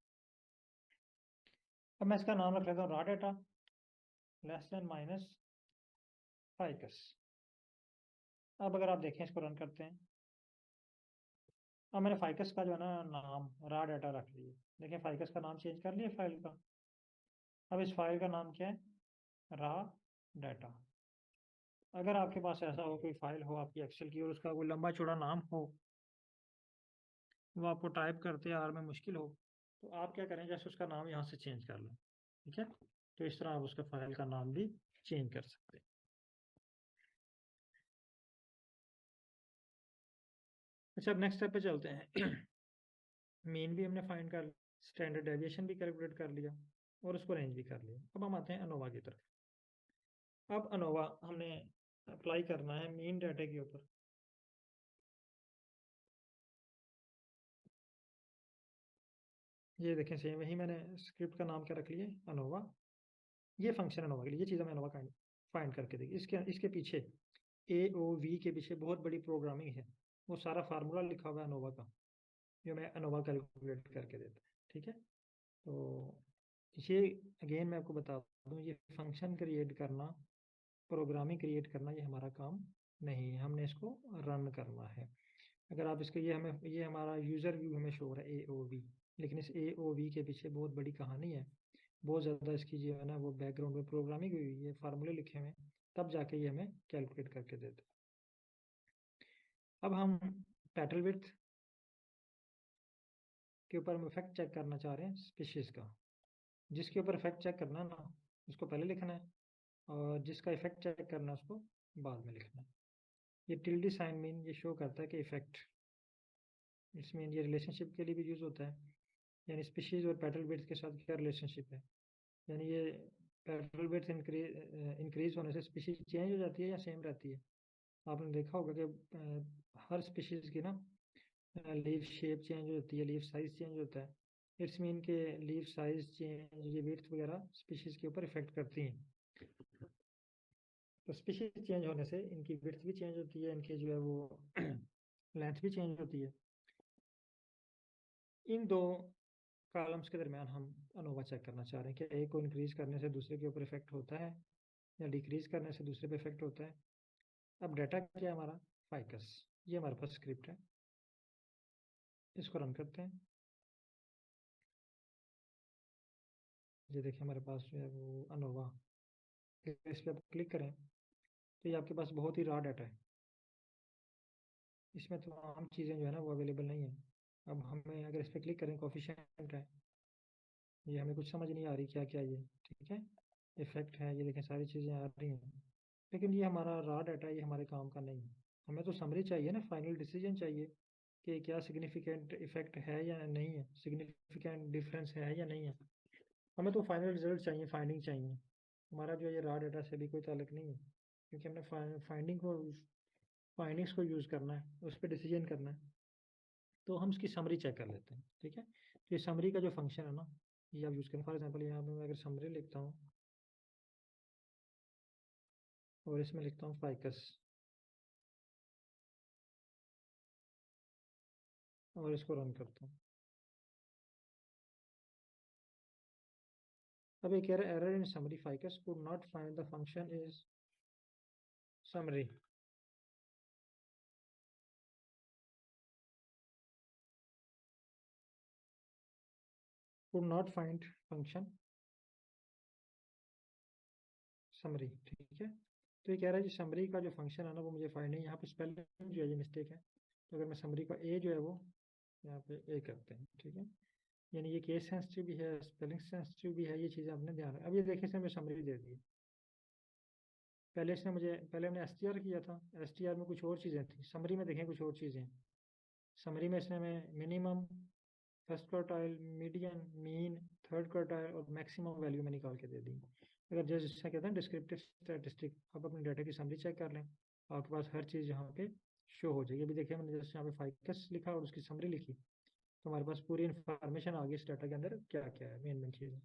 अब मैं इसका नाम रख लेता हूँ रा data less than minus ficus. अब अगर आप देखें, इसको रन करते हैं, अब मैंने फाइकस का जो है ना नाम रा डाटा रख लिया। देखिए फाइकस का नाम चेंज कर लिया फाइल का। अब इस फाइल का नाम क्या है, रा डाटा। अगर आपके पास ऐसा हो, कोई फाइल हो आपकी एक्सेल की और उसका कोई लंबा चौड़ा नाम हो, वो आपको टाइप करते आर में मुश्किल हो, तो आप क्या करें, जैसे उसका नाम यहाँ से चेंज कर लें, ठीक है। तो इस तरह आप उसका फाइल का नाम भी चेंज कर सकते हैं। अच्छा, अब नेक्स्ट स्टेप पे चलते हैं। मीन भी हमने फाइंड कर, स्टैंडर्ड डेविएशन भी कैलकुलेट कर लिया और उसको रेंज भी कर लिया। अब हम आते हैं अनोवा की तरफ। अब अनोवा हमने अप्लाई करना है मीन डाटा के ऊपर। ये देखें, सेम वही मैंने स्क्रिप्ट का नाम क्या रख लिया, अनोवा। ये फंक्शन अनोवा के लिए, ये चीज़ हमें अनोवा फाइंड करके देगी। इसके इसके पीछे ए ओ वी के पीछे बहुत बड़ी प्रोग्रामिंग है, वो सारा फार्मूला लिखा हुआ है अनोवा का, जो मैं अनोवा कैलकुलेट करके देता है, ठीक है। तो ये अगेन मैं आपको बता दूं, ये फंक्शन क्रिएट करना, प्रोग्रामिंग क्रिएट करना, ये हमारा काम नहीं है, हमने इसको रन करना है। अगर आप इसके, ये हमारा यूज़र व्यू हमें शो हो रहा है ए ओ वी, लेकिन इस ए ओ वी के पीछे बहुत बड़ी कहानी है, बहुत ज़्यादा इसकी जो है ना वो बैकग्राउंड में प्रोग्रामिंग हुई हुई है, फार्मूले लिखे हुए हैं, तब जाके ये हमें कैलकुलेट करके देते हैं। अब हम पेटल विड्थ के ऊपर हम इफेक्ट चेक करना चाह रहे हैं स्पीशीज का। जिसके ऊपर इफेक्ट चेक करना है ना, उसको पहले लिखना है, और जिसका इफेक्ट चेक करना है उसको बाद में लिखना है। ये टिल्डी साइन मीन ये शो करता है कि इफेक्ट, इट्स मीन ये रिलेशनशिप के लिए भी यूज होता है, यानी स्पीशीज और पेटल विड्थ के साथ क्या रिलेशनशिप है। यानी ये पेटल विड्थ इंक्रीज होने से स्पीशीज चेंज हो जाती है या सेम रहती है। आपने देखा होगा कि हर स्पीशीज की ना लीफ शेप चेंज होती है, लीफ साइज चेंज होता है। इट्स मीन के लीफ साइज चेंज, ये विड्थ वगैरह स्पीशीज के ऊपर इफेक्ट करती हैं। तो स्पीशीज चेंज होने से इनकी विड्थ भी चेंज होती है, इनके जो है वो लेंथ भी चेंज होती है। इन दो कॉलम्स के दरमियान हम अनोवा चेक करना चाह रहे हैं कि एक को इंक्रीज करने से दूसरे के ऊपर इफेक्ट होता है या डिक्रीज करने से दूसरे पे इफेक्ट होता है। अब डाटा क्या है हमारा, फाइकस, ये हमारे पास स्क्रिप्ट है, इसको रन करते हैं। ये देखिए हमारे पास जो है वो अनोवा, इस पर आप क्लिक करें तो ये आपके पास बहुत ही रॉ डाटा है, इसमें तमाम चीज़ें जो है ना वो अवेलेबल नहीं है। अब हमें अगर इस पर क्लिक करें, कोफिशिएंट है, ये हमें कुछ समझ नहीं आ रही क्या क्या ये, ठीक है। इफेक्ट है, ये देखें सारी चीज़ें आ रही हैं, लेकिन ये हमारा रॉ डाटा, ये हमारे काम का नहीं है। हमें तो समरी चाहिए ना, फाइनल डिसीजन चाहिए कि क्या सिग्निफिकेंट इफेक्ट है या नहीं है, सिग्निफिकेंट डिफरेंस है या नहीं है। हमें तो फाइनल रिजल्ट चाहिए, फाइंडिंग चाहिए। हमारा जो ये रॉ डाटा से भी कोई ताल्लुक नहीं है, क्योंकि हमने फाइंडिंग्स को यूज़ करना है, उस पर डिसीजन करना है। तो हम इसकी समरी चेक कर लेते हैं, ठीक है। तो ये समरी का जो फंक्शन है ना, ये आप यूज़ करें। फॉर एग्जाम्पल यहाँ पे मैं अगर समरी लिखता हूँ और इसमें लिखता हूँ फाइकस, और इसको रन करता हूँ। अब ये कह रहा है error in summary ficus could not find the function is summary. Could not find function summary, ठीक है। तो ये कह रहा है कि समरी का जो फंक्शन है ना वो मुझे फाइंड नहीं, यहाँ पे स्पेलिंग जो है ये मिस्टेक है। तो अगर मैं समरी का ए जो है वो यहाँ पे ए करते हैं, ठीक है। यानी ये केस सेंसिटिव भी है, स्पेलिंग सेंसिटिव भी है, ये चीज़ें आपने ध्यान रखना। अब ये देखिए इसने मुझे समरी दे दी। पहले हमने एसटीआर किया था, एसटीआर में कुछ और चीज़ें थी, समरी में देखें कुछ और चीज़ें। समरी में इसने हमें minimum, first quartile, median, mean, third quartile और मैक्सिमम वैल्यू में निकाल के दे दी। अगर जैसे जिससे कहते हैं डिस्क्रिप्टिव स्टैटिस्टिक, आप अपने डाटा की समरी चेक कर लें, आपके पास हर चीज़ यहाँ पे शो हो जाएगी। अभी देखिए मैंने जैसे यहाँ पे फाइकस लिखा और उसकी समरी लिखी, तो हमारे पास पूरी इन्फॉर्मेशन आ गई इस डाटा के अंदर क्या क्या है, मेन मेन चीज़ें।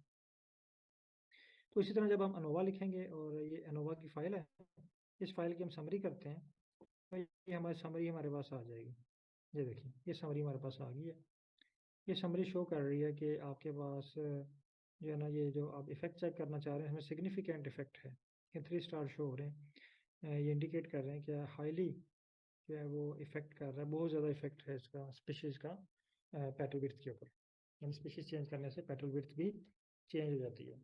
तो इसी तरह जब हम अनोवा लिखेंगे, और ये अनोवा की फाइल है, इस फाइल की हम समरी करते हैं, तो ये हमारी समरी हमारे पास आ जाएगी। ये देखिए ये समरी हमारे पास आ गई है। ये समरी शो कर रही है कि आपके पास जो है ना, ये जो आप इफेक्ट चेक करना चाह रहे हैं, इसमें सिग्निफिकेंट इफेक्ट है, ये 3 स्टार शो हो रहे हैं। ये इंडिकेट कर रहे हैं कि हाईली जो है वो इफेक्ट कर रहा है, बहुत ज़्यादा इफेक्ट है इसका स्पीशीज़ का पेटल विड्थ के ऊपर। यानी स्पीशीज़ चेंज करने से पेटल विड्थ भी चेंज हो जाती है।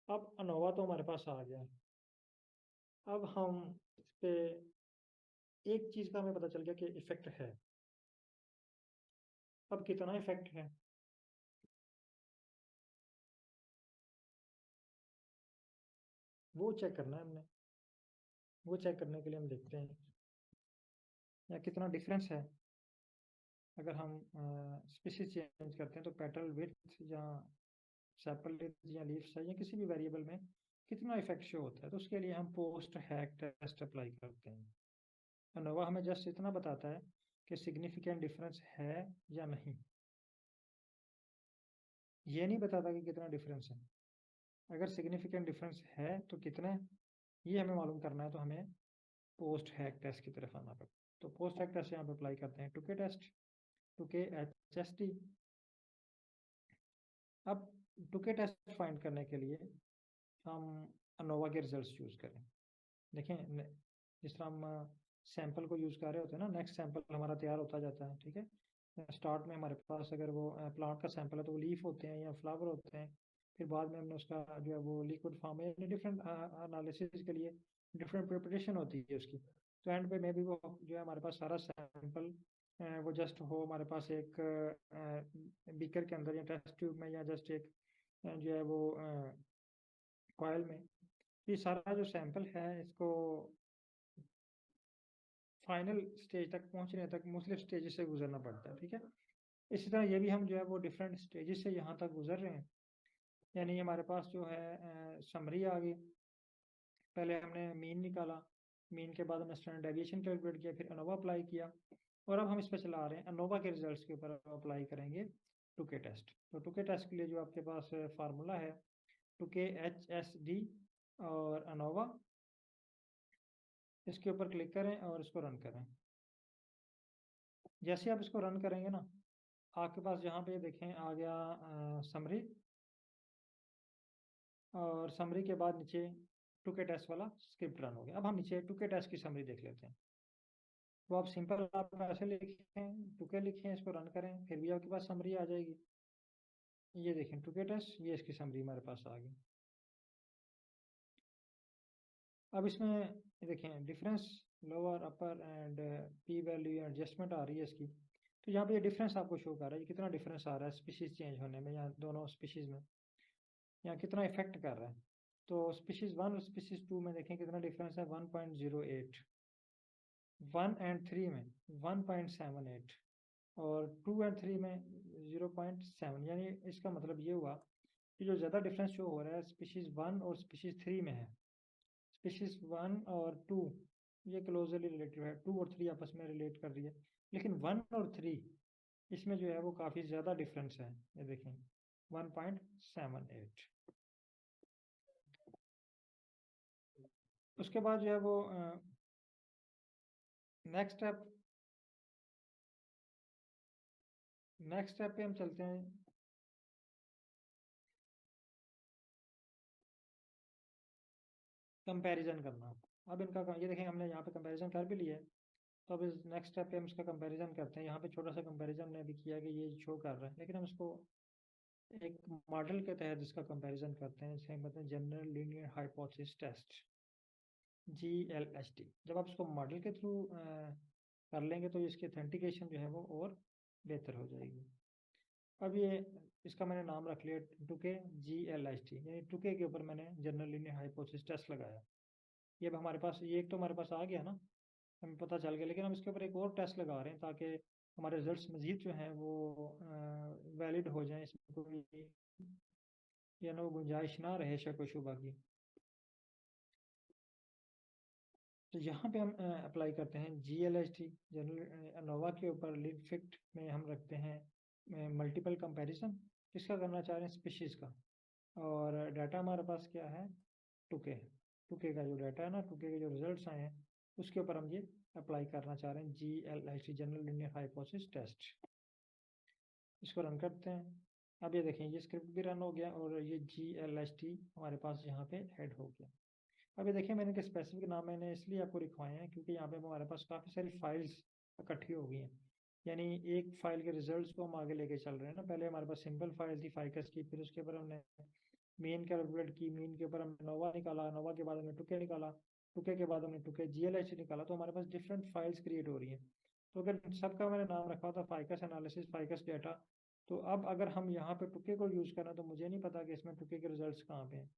अब अनोवा तो हमारे पास आ गया। अब हम इस पे एक चीज़ का हमें पता चल गया कि इफेक्ट है। अब कितना इफेक्ट है, वो चेक करना है हमने। वो चेक करने के लिए हम देखते हैं या कितना डिफरेंस है। अगर हम स्पीशीज चेंज करते हैं तो पेटल विड्थ या सेपल या लीफ साइज या किसी भी वेरिएबल में कितना इफेक्ट शो होता है, तो उसके लिए हम पोस्ट हैक टेस्ट अप्लाई करते हैं। अनोवा हमें जस्ट इतना बताता है कि सिग्निफिकेंट डिफरेंस है या नहीं, ये नहीं बताता कि कितना डिफरेंस है। अगर सिग्निफिकेंट डिफरेंस है तो कितना है, ये हमें मालूम करना है, तो हमें पोस्ट हैक टेस्ट की तरफ आना पड़ेगा। तो पोस्ट हैक टेस्ट यहाँ पे अप्लाई करते हैं, टुके टेस्ट, टुके एच एस टी। अब टुके टेस्ट फाइंड करने के लिए हम अनोवा के रिजल्ट्स यूज़ करें। देखें जिस तरह हम सैंपल को यूज़ कर रहे होते हैं ना, नेक्स्ट सैंपल हमारा तैयार होता जाता है, ठीक है। स्टार्ट में हमारे पास अगर वो प्लांट का सैंपल है तो वो लीफ होते हैं या फ्लावर होते हैं, फिर बाद में हमने उसका जो है वो लिक्विड फॉर्म में डिफरेंट एनालिसिस के लिए डिफरेंट प्रिपरेशन होती है उसकी। तो एंड पे मे भी वो जो है हमारे पास सारा सैंपल वो जस्ट हो हमारे पास एक बीकर के अंदर या टेस्ट ट्यूब में, या जस्ट एक जो है वो कॉयल में। ये सारा जो सैंपल है इसको फाइनल स्टेज तक पहुंचने तक मुख्तलिफ स्टेजेस से गुजरना पड़ता है, ठीक है। इसी तरह ये भी हम जो है वो डिफरेंट स्टेजेस से यहाँ तक गुजर रहे हैं। यानी हमारे पास जो है समरी आ गई, पहले हमने मीन निकाला, मीन के बाद हमने स्टैंडर्ड डेविएशन कैलकुलेट किया, फिर अनोवा अप्लाई किया, और अब हम इस पर चला रहे हैं अनोवा के रिजल्ट्स के ऊपर अप्लाई करेंगे टुके टेस्ट। तो टुके टेस्ट के लिए जो आपके पास फार्मूला है, टुके एच एस डी और अनोवा, इसके ऊपर क्लिक करें और इसको रन करें। जैसे आप इसको रन करेंगे ना, आपके पास यहाँ पे देखें आ गया समरी, और समरी के बाद नीचे टुके टेस्ट वाला स्क्रिप्ट रन हो गया। अब हम नीचे टुके टेस्ट की समरी देख लेते हैं। तो आप सिंपल आप ऐसे लिखें, टुके लिखें, इसको रन करें, फिर भी आपके पास समरी आ जाएगी। ये देखें टुके टेस्ट, ये इसकी समरी हमारे पास आ गई। अब इसमें देखें difference, lower upper and p value adjustment आ रही है इसकी। तो यहाँ पे ये डिफरेंस आपको शो कर रहा है, ये कितना डिफरेंस आ रहा है स्पीशीज चेंज होने में, या दोनों स्पीशीज में, या कितना इफेक्ट कर रहा है। तो स्पीशीज 1 और स्पीशीज 2 में देखें कितना डिफरेंस है, 1.08। 1 एंड 3 में 1.78, और 2 एंड 3 में 0.7। यानी इसका मतलब ये हुआ कि जो ज़्यादा डिफरेंस शो हो रहा है स्पीशीज 1 और स्पीशीज 3 में है। स्पीशीज 1 और 2 ये क्लोजली रिलेटेड है, 2 और 3 आपस में रिलेट कर रही है, लेकिन 1 और 3 इसमें जो है वो काफ़ी ज़्यादा डिफरेंस है। ये देखें 1.78। उसके बाद जो है वो नेक्स्ट स्टेप नेक्स्ट स्टेप पे हम चलते हैं। कंपैरिजन करना। अब इनका ये देखें, हमने यहाँ पे कंपैरिजन कर भी लिया है। तो अब इस नेक्स्ट स्टेप पे हम इसका कंपैरिजन करते हैं। यहाँ पे छोटा सा कंपैरिजन हमने अभी किया कि ये शो कर रहा है, लेकिन हम इसको एक मॉडल के तहत इसका कंपैरिजन करते हैं। इसे मतलब general linear hypothesis test, GLHT। जब आप इसको मॉडल के थ्रू कर लेंगे तो इसकी ऑथेंटिकेशन जो है वो और बेहतर हो जाएगी। अब ये इसका मैंने नाम रख लिया टुके GLHT, यानी टुके के ऊपर मैंने जनरल लीनियर हाइपोथेसिस टेस्ट लगाया। ये अब हमारे पास, ये एक तो हमारे पास आ गया ना, हमें पता चल गया, लेकिन हम इसके ऊपर एक और टेस्ट लगा रहे हैं ताकि हमारे रिजल्ट्स मजीद जो हैं वो वैलिड हो जाएं, इसमें कोई या ना वो गुंजाइश ना रहे शक व शुबा की। तो यहाँ पे हम अप्लाई करते हैं GLHT जनरल अनोवा के ऊपर। लिनफिक्ट में हम रखते हैं मल्टीपल कंपैरिजन। किसका करना चाह रहे हैं? स्पीशीज का। और डाटा हमारे पास क्या है? टुके। टुके का जो डाटा है ना, टुके के जो रिजल्ट्स आए हैं उसके ऊपर हम ये अप्लाई करना चाह रहे हैं GLHT general linear hypothesis test. इसको रन करते हैं। अब ये देखें, ये स्क्रिप्ट भी रन हो गया और ये GLHT हमारे पास यहाँ पे ऐड हो गया। अब ये देखिए, मैंने के स्पेसिफिक नाम मैंने इसलिए आपको लिखवाए हैं क्योंकि यहाँ पे हमारे पास काफ़ी सारी फाइल्स इकट्ठी हो गई हैं। यानी एक फाइल के रिजल्ट्स को हम आगे लेके चल रहे हैं ना। पहले हमारे पास सिंपल फाइल थी फाइकस की, फिर उसके ऊपर हमने मीन कैलकुलेट की, मीन के ऊपर हमने नोवा निकाला, नोवा के बाद हमने टुके निकाला, टुके के बाद हमने टुके GLHT निकाला। तो हमारे पास डिफरेंट फाइल्स क्रिएट हो रही हैं। तो अगर सबका मैंने नाम रखा था फाइकस एनालिसिस, फाइकस डेटा, तो अब अगर हम यहाँ पे टुके को यूज़ करें तो मुझे नहीं पता कि इसमें टुके के रिजल्ट्स कहाँ पे हैं।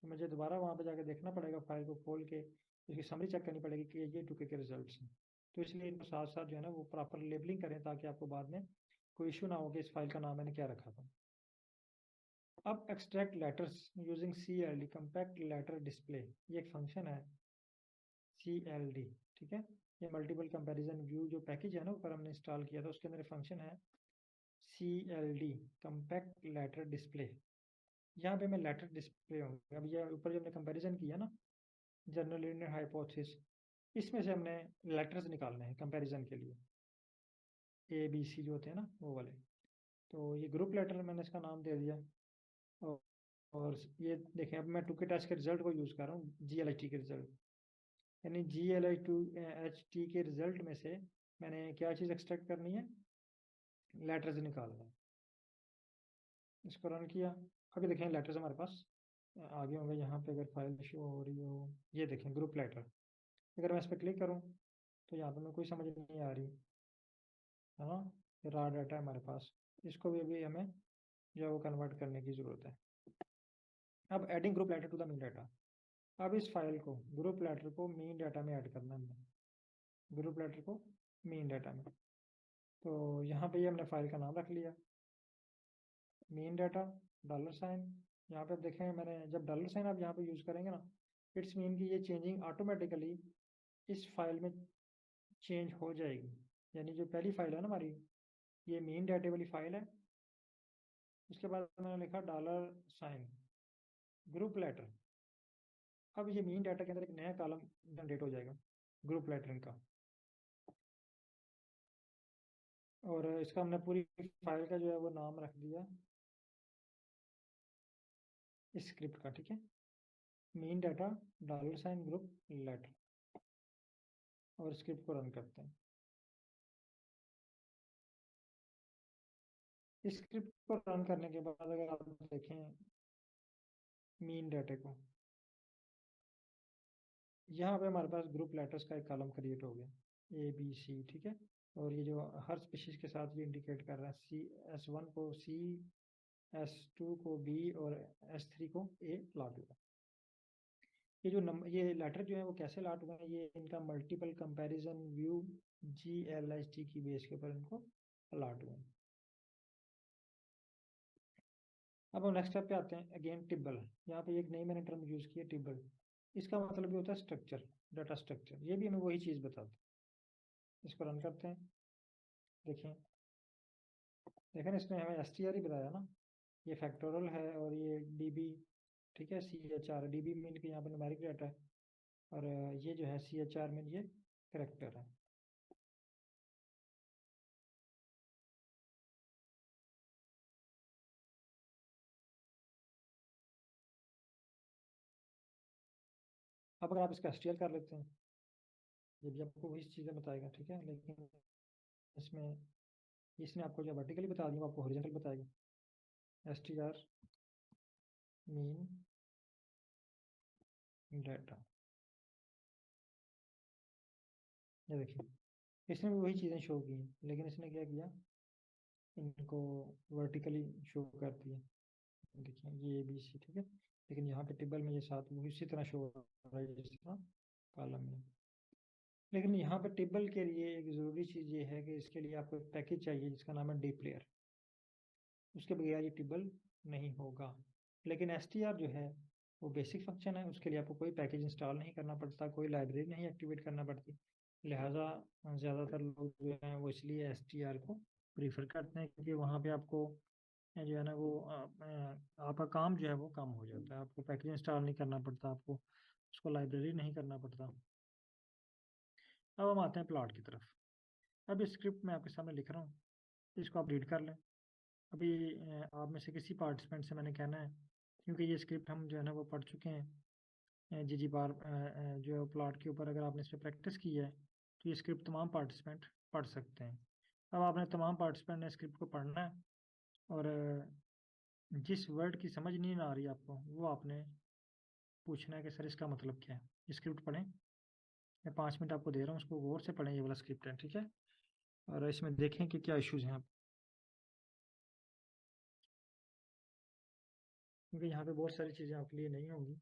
तो मुझे दोबारा वहाँ पे जाके देखना पड़ेगा, फाइल को खोल के इसकी समरी चेक करनी पड़ेगी कि ये टुके के रिजल्ट्स हैं। तो इसलिए इनको साथ साथ जो है ना वो प्रॉपर लेबलिंग करें ताकि आपको बाद में कोई इशू ना हो कि इस फाइल का नाम मैंने क्या रखा था। अब extract letters using CLD, compact letter display, ये एक फंक्शन है CLD। ठीक है, ये मल्टीपल कंपैरिजन व्यू जो पैकेज है ना ऊपर हमने इंस्टॉल किया था उसके अंदर फंक्शन है CLD, कंपैक्ट लेटर डिस्प्ले। यहाँ पे मैं लेटर डिस्प्ले होंगे। अब ये ऊपर जो हमने कंपैरिजन किया ना जनरल लीनियर हाइपोथेसिस, इसमें से हमने लेटर्स निकालने हैं कंपैरिजन के लिए, ABC जो होते हैं ना वो वाले। तो ये ग्रुप लेटर मैंने इसका नाम दे दिया। और, और ये देखें, अब मैं टुके टेस्ट के रिजल्ट को यूज़ कर रहा हूँ GLHT के रिजल्ट, यानी GLHT के रिजल्ट में से मैंने क्या चीज़ एक्सट्रैक्ट करनी है? लेटर्स निकालना है। इसको रन किया। अभी देखें लेटर्स हमारे पास आगे होंगे। यहाँ पे अगर फाइल शो हो रही हो, ये देखें ग्रुप लेटर, अगर मैं इस पर क्लिक करूँ तो यहाँ पे मैं कोई समझ नहीं आ रही है ना। ये रॉ डाटा है हमारे पास, इसको भी अभी हमें जो है वो कन्वर्ट करने की ज़रूरत है। अब adding group letter to the mean data. अब इस फाइल को, ग्रुप लेटर को मीन डाटा में ऐड करना है हमने, ग्रुप लेटर को मीन डाटा में। तो यहाँ पे ये हमने फाइल का नाम रख लिया मीन डाटा $। यहाँ पे आप देखें, मैंने जब $, आप यहाँ पे यूज़ करेंगे ना, इट्स मीन कि ये चेंजिंग ऑटोमेटिकली इस फाइल में चेंज हो जाएगी। यानी जो पहली फाइल है ना हमारी, ये मीन डाटा वाली फाइल है। उसके बाद मैंने लिखा $, ग्रुप लेटर। अब ये मीन डाटा के अंदर एक नया कॉलम जनरेट हो जाएगा ग्रुप लेटरिंग का। और इसका हमने पूरी फाइल का जो है वो नाम रख दिया इस स्क्रिप्ट का। ठीक है, मीन डाटा $ग्रुप लेटर, और स्क्रिप्ट को रन करते हैं। इस स्क्रिप्ट को रन करने के बाद अगर आप देखें मीन डाटे को, यहाँ पे हमारे पास ग्रुप लेटर्स का एक कॉलम क्रिएट हो गया ABC। ठीक है, और ये जो हर स्पीशीज के साथ ये इंडिकेट कर रहा है, S1 को C, S2 को B और S3 को A लॉट हुआ। ये जो नंबर, ये लेटर जो है वो कैसे लॉट हुआ है? ये इनका मल्टीपल कंपैरिजन व्यू GLHT की बेस के ऊपर इनको लॉट हुआ है। अब हम नेक्स्ट स्टेप पे आते हैं। अगेन टिब्बल, यहाँ पे एक नई मैंने टर्म यूज़ की है टिब्बल। इसका मतलब ये होता है स्ट्रक्चर, डाटा स्ट्रक्चर। ये भी हमें वही चीज़ बताता है। इसको रन करते हैं। देखें, देखें ना, इसने हमें STR ही बताया ना। ये फैक्टोरियल है और ये DB। ठीक है, CHR, DB मीन कि यहाँ पे न्यूमेरिक डाटा है, और ये जो है CHR मीन ये करेक्टर है। अब अगर आप इसका STL कर लेते हैं, ये भी आपको वही चीज़ें बताएगा, ठीक है, लेकिन इसमें इसने आपको जो वर्टिकली बता दी वो आपको हॉरिजॉन्टल बताएगा। str मीन डाटा, ये देखिए इसने भी वही चीज़ें शो की हैं, लेकिन इसने क्या किया, इनको वर्टिकली शो कर दिया। देखिए ये ABC, ठीक है, लेकिन यहाँ पे टेबल में ये साथ वो इसी तरह शो हो रहा है जिस तरह कॉलम में। लेकिन यहाँ पे टेबल के लिए एक ज़रूरी चीज़ ये है कि इसके लिए आपको एक पैकेज चाहिए जिसका नाम है dplyr, उसके बगैर ये टेबल नहीं होगा। लेकिन str जो है वो बेसिक फंक्शन है, उसके लिए आपको कोई पैकेज इंस्टॉल नहीं करना पड़ता, कोई लाइब्रेरी नहीं एक्टिवेट करना पड़ती। लिहाजा ज़्यादातर लोग जो हैं वो इसलिए str को प्रीफर करते हैं, क्योंकि वहाँ पे आपको जो है ना वो आपका काम जो है वो कम हो जाता है, आपको पैकेज इंस्टॉल नहीं करना पड़ता, आपको उसको लाइब्रेरी नहीं करना पड़ता। अब हम आते हैं प्लॉट की तरफ। अब इस स्क्रिप्ट मैं आपके सामने लिख रहा हूँ, इसको आप रीड कर लें। अभी आप में से किसी पार्टिसिपेंट से मैंने कहना है, क्योंकि ये स्क्रिप्ट हम जो है ना वो पढ़ चुके हैं जी बार, जो प्लॉट के ऊपर अगर आपने इस पर प्रैक्टिस की है तो ये स्क्रिप्ट तमाम पार्टिसिपेंट पढ़ सकते हैं। अब आपने तमाम पार्टिसिपेंट ने स्क्रिप्ट को पढ़ना है, और जिस वर्ड की समझ नहीं आ रही आपको वो आपने पूछना है कि सर इसका मतलब क्या है। ये स्क्रिप्ट पढ़ें, मैं 5 मिनट आपको दे रहा हूँ, उसको गौर से पढ़ें, ये वाला स्क्रिप्ट है, ठीक है, और इसमें देखें कि क्या इश्यूज हैं आप, क्योंकि यहाँ पे बहुत सारी चीज़ें आपके लिए नहीं होंगी।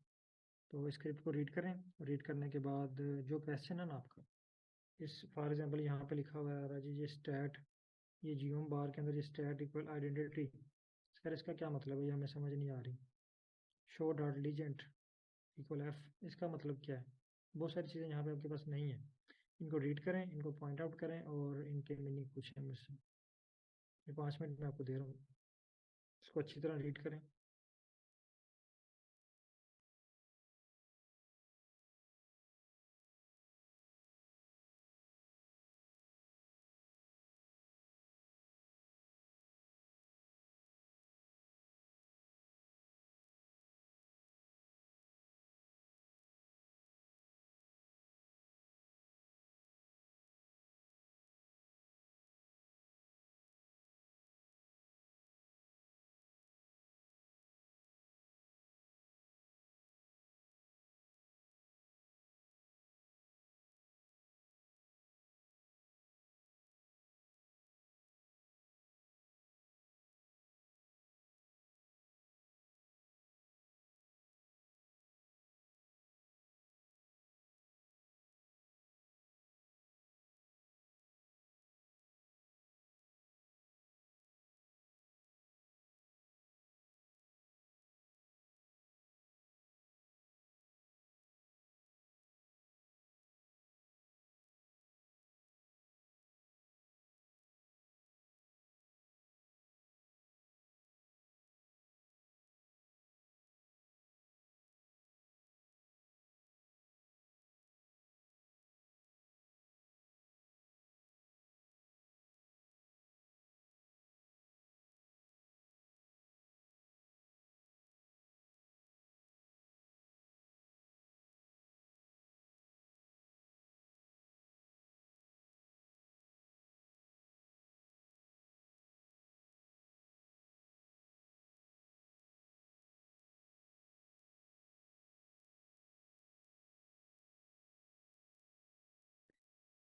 तो स्क्रिप्ट को रीड करें, रीड करने के बाद जो क्वेश्चन है ना आपका, इस फॉर एग्जांपल यहाँ पे लिखा हुआ है राजी ये स्टैट, ये जियोम बार के अंदर ये स्टैट इक्वल आइडेंटिटी, सर इसका क्या मतलब है, ये हमें समझ नहीं आ रही। Show dot legend equal F, इसका मतलब क्या है। बहुत सारी चीज़ें यहाँ पे आपके पास नहीं है, इनको रीड करें, इनको पॉइंट आउट करें और इनके मीनिंग पूछें मुझसे। ये 5 मिनट मैं आपको दे रहा हूँ, इसको अच्छी तरह रीड करें।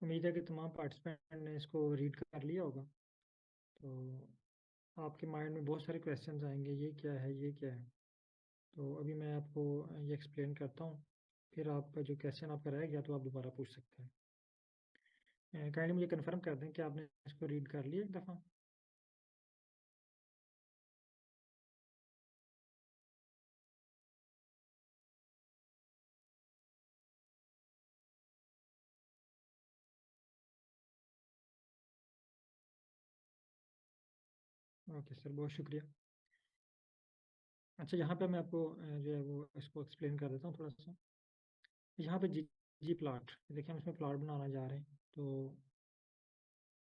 उम्मीद है कि तमाम पार्टिसिपेंट ने इसको रीड कर लिया होगा। तो आपके माइंड में बहुत सारे क्वेश्चंस आएंगे, ये क्या है, ये क्या है। तो अभी मैं आपको ये एक्सप्लेन करता हूँ, फिर आपका जो क्वेश्चन आपका रह गया तो आप दोबारा पूछ सकते हैं। काइंडली मुझे कंफर्म कर दें कि आपने इसको रीड कर लिया एक दफ़ा। ओके सर, बहुत शुक्रिया। अच्छा, यहाँ पे मैं आपको जो है वो इसको एक्सप्लेन कर देता हूँ थोड़ा सा। यहाँ पे जी प्लाट, देखिए हम इसमें प्लाट बनाना जा रहे हैं। तो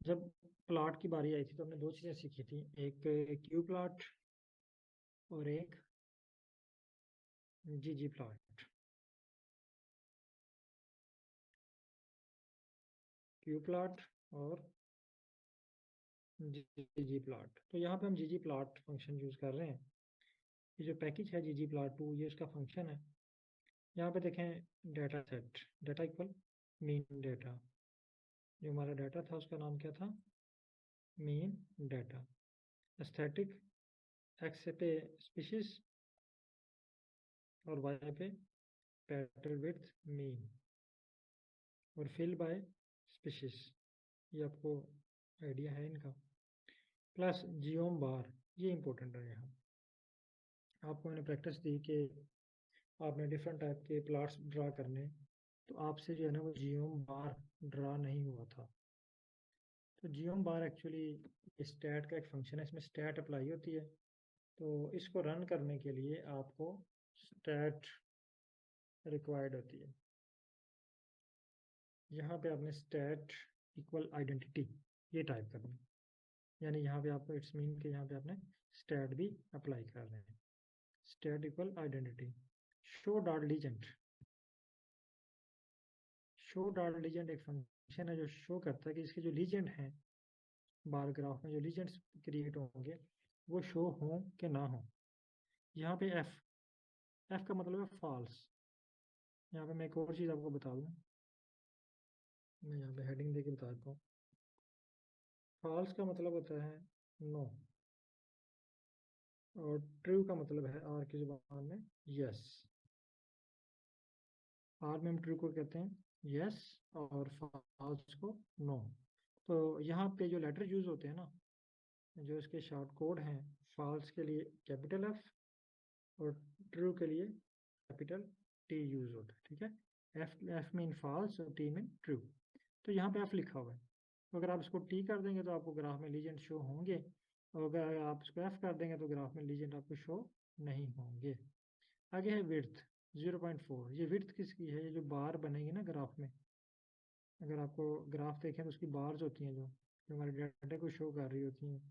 जब प्लाट की बारी आई थी तो हमने दो चीज़ें सीखी थी, एक क्यू प्लाट और एक जी प्लाट। क्यू प्लॉट और जी प्लॉट। तो यहाँ पे हम जी प्लॉट फंक्शन यूज़ कर रहे हैं। ये जो पैकेज है जी प्लॉट 2, ये उसका फंक्शन है। यहाँ पे देखें data set, data equal mean data. जो हमारा डाटा था उसका नाम क्या था, मीन डाटा। एस्थेटिक एक्स पे स्पीशीज और वाई पे पेटल विड्थ मीन और फिल बाय स्पीशीज, ये आपको आइडिया है इनका। प्लस जियोम बार, ये इंपॉर्टेंट है। यहाँ आपको मैंने प्रैक्टिस दी कि आपने डिफरेंट टाइप के प्लॉट्स ड्रा करने, तो आपसे जो है ना वो जियोम बार ड्रा नहीं हुआ था। तो जियोम बार एक्चुअली स्टैट का एक फंक्शन है, इसमें स्टैट अप्लाई होती है। तो इसको रन करने के लिए आपको स्टैट रिक्वायर्ड होती है। यहाँ पे आपने स्टैट इक्वल आइडेंटिटी ये टाइप करनी है, यानी यहाँ पे आपको इट्स मीन के यहाँ पे आपने स्टैट भी अप्लाई कर रहे हैं। Stat equal identity show dot legend. Show dot legend एक फंक्शन है जो शो करता है कि इसके जो लीजेंड हैं बार ग्राफ में, जो लीजेंड्स क्रिएट होंगे वो शो हों कि ना हो। यहाँ पे एफ का मतलब है फॉल्स। यहाँ पे मैं एक और चीज़ आपको बता दूँ, मैं यहाँ पे हेडिंग देके बता देता हूँ। फॉल्स का मतलब होता है नो, और ट्रू का मतलब है आर की जुबान में यस। आर में हम ट्रू को कहते हैं यस और फॉल्स को नो। तो यहाँ पे जो लेटर यूज होते हैं ना, जो इसके शॉर्ट कोड हैं, फॉल्स के लिए कैपिटल एफ और ट्रू के लिए कैपिटल टी यूज होता है। ठीक है, एफ मीन फॉल्स और टी मीन ट्रू। तो यहाँ पे एफ लिखा हुआ है, तो अगर आप इसको टी कर देंगे तो आपको ग्राफ में लीजेंड शो होंगे, और अगर आप इसको एफ कर देंगे तो ग्राफ में लीजेंड आपको शो नहीं होंगे। आगे है विड्थ 0.4। ये विड्थ किसकी है, ये जो बार बनेगी ना ग्राफ में, अगर आपको ग्राफ देखें तो उसकी बार्स होती हैं जो हमारे डाटा को शो कर रही होती हैं,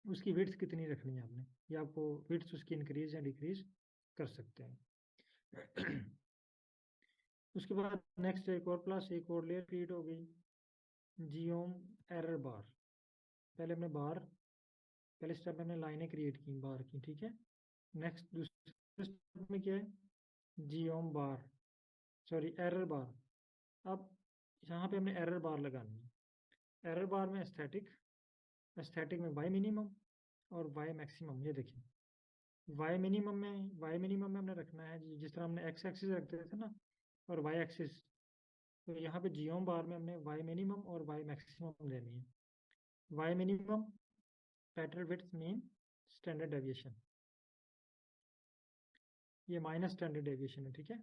उसकी विड्थ कितनी रखनी है आपने, या आपको विड्थ उसकी इंक्रीज या डिक्रीज कर सकते हैं। उसके बाद नेक्स्ट एक और प्लस एक और लेयर क्रिएट हो गई, जियोम एरर बार। पहले हमने बार, पहले स्टेप में हमने लाइनें क्रिएट की बार की, ठीक है। नेक्स्ट दूसरे स्टेप में क्या है, जियोम बार, सॉरी एरर बार। अब यहाँ पे हमने एरर बार लगानी है। एरर बार में एस्थेटिक, एस्थेटिक में वाई मिनिमम और वाई मैक्सिमम। ये देखिए वाई मिनिमम में हमने रखना है जिस तरह हमने एक्स एक्सिस रखते थे ना, और वाई एक्सिस। तो यहाँ पे जियोम बार में हमने वाई मिनिमम और वाई मैक्सिमम लेनी है। Y minimum pattern width mean standard deviation, ये माइनस स्टैंडर्ड डेविएशन है, ठीक है।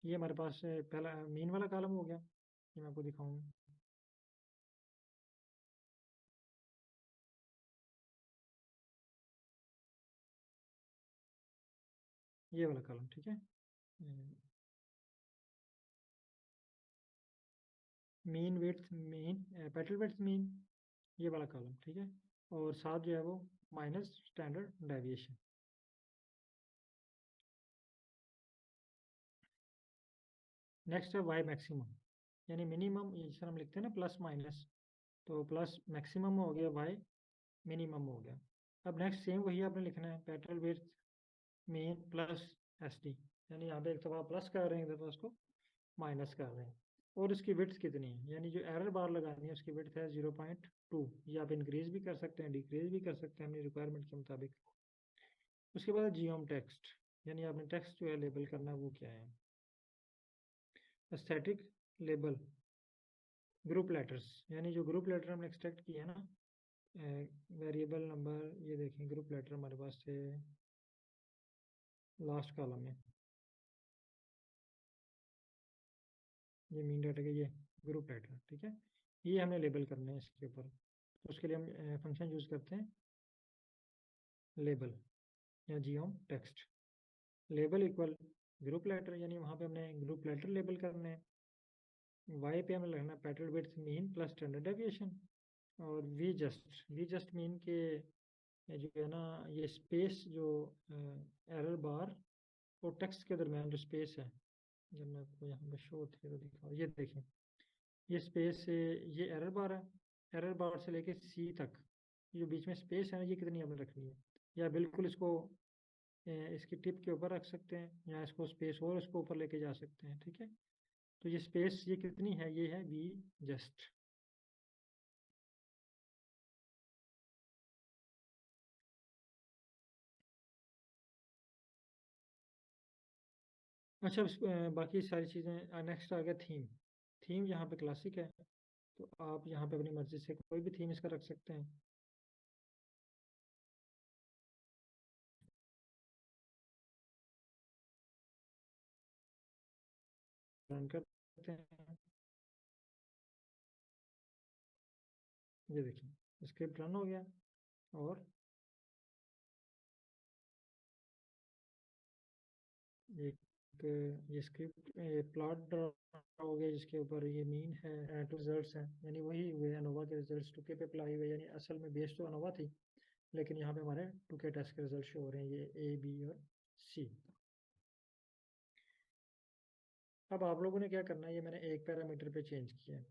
ये हमारे पास पहला मीन वाला कॉलम हो गया, ये मैं आपको दिखाऊंगा। ये वाला कॉलम, ठीक है। Mean width mean pattern width mean, ये वाला कॉलम, ठीक है। और साथ जो है वो माइनस स्टैंडर्ड डेविएशन। नेक्स्ट है वाई मैक्सिमम, यानी मिनिमम, जिस तरह हम लिखते हैं ना प्लस माइनस, तो प्लस मैक्सिमम हो गया, वाई मिनिमम हो गया। अब नेक्स्ट सेम वही आपने लिखना है, pattern width mean plus S T, यानी यहाँ पे एक दफ़ा प्लस कर रहे हैं, एक दफ़ा उसको माइनस कर रहे हैं। और उसकी विड्थ कितनी है, यानी जो एरर बार लगानी है उसकी विड्थ है 0.2। ये आप इंक्रीज भी कर सकते हैं, डिक्रीज भी कर सकते हैं अपनी रिक्वायरमेंट के मुताबिक। उसके बाद जियोम टेक्स्ट, यानी आपने टेक्स्ट जो है लेबल करना है वो क्या है। एस्थेटिक लेबल ग्रुप लेटर्स, यानी जो ग्रुप लेटर हमने एक्सट्रैक्ट किया है ना, वेरिएबल नंबर, ये देखें ग्रुप लेटर हमारे पास से लास्ट कॉलम में, ये मीन डाटा के ये ग्रुप लेटर, ठीक है। ये हमें लेबल करने हैं इसके ऊपर, तो उसके लिए हम फंक्शन यूज़ करते हैं लेबल या geom text. Label equal group letter, यानी वहाँ पे हमने ग्रुप लेटर लेबल करने हैं। वाई पे हमें लगना है pattern width mean plus standard deviation. और वी जस्ट मीन के जो है ना, ये स्पेस जो एरर बार और टेक्स्ट के दरमियान जो स्पेस है, जब मैं आपको यहाँ पे शो होती है तो दिखाओ, ये देखें ये स्पेस से ये एरर बार है, एरर बार से लेके सी तक जो बीच में स्पेस है ना, ये कितनी हमें रखनी है, या बिल्कुल इसको इसकी टिप के ऊपर रख सकते हैं, या इसको स्पेस और इसको ऊपर लेके जा सकते हैं, ठीक है। तो ये स्पेस ये कितनी है, ये है वी जस्ट। अच्छा बाकी सारी चीज़ें नेक्स्ट आ गया थीम। थीम यहाँ पे क्लासिक है, तो आप यहाँ पे अपनी मर्जी से कोई भी थीम इसका रख सकते हैं। रन करते हैं, ये देखिए स्क्रिप्ट रन हो गया। और एक ये स्क्रिप्ट प्लॉट ड्रा हो गया, जिसके ऊपर ये मीन है, टू रिजल्ट्स हैं, यानी वही हुए अनोवा के रिजल्ट्स टू के पे अप्लाई हुए, यानी असल में बेस तो अनोवा थी, लेकिन यहाँ पे हमारे टू के टेस्ट के रिजल्ट शो हो रहे हैं, ये ए बी और सी। अब आप लोगों ने क्या करना है, ये मैंने एक पैरामीटर पे चेंज किया है।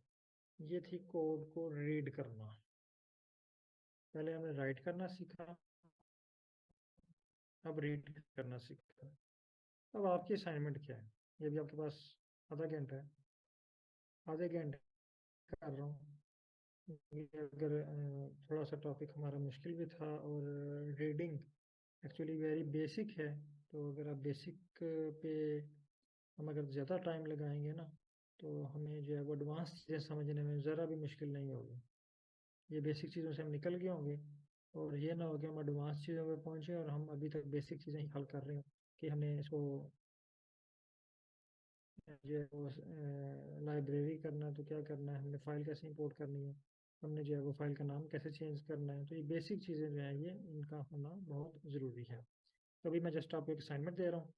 ये थी कोड को रीड करना, पहले हमने राइट करना सीखा, अब रीड करना सीखा। अब आपकी असाइनमेंट क्या है, ये भी आपके पास आधा घंटा है, आधे घंटे कर रहा हूँ। ये अगर थोड़ा सा टॉपिक हमारा मुश्किल भी था, और रीडिंग एक्चुअली वेरी बेसिक है, तो अगर आप बेसिक पे हम अगर ज़्यादा टाइम लगाएंगे ना, तो हमें जो है वो एडवांस चीज़ें समझने में ज़रा भी मुश्किल नहीं होगी। ये बेसिक चीज़ों से हम निकल गए होंगे, और ये ना हो कि हम एडवांस चीज़ों पे पहुँचे और हम अभी तक बेसिक चीज़ें ही हल कर रहे हो, कि हमने इसको जो है वो लाइब्रेरी करना है तो क्या करना है, हमने फाइल कैसे इंपोर्ट करनी है, हमने जो है वो फाइल का नाम कैसे चेंज करना है। तो ये बेसिक चीज़ें जो है ये इनका होना बहुत ज़रूरी है। तो अभी मैं जस्ट आपको एक असाइनमेंट दे रहा हूँ,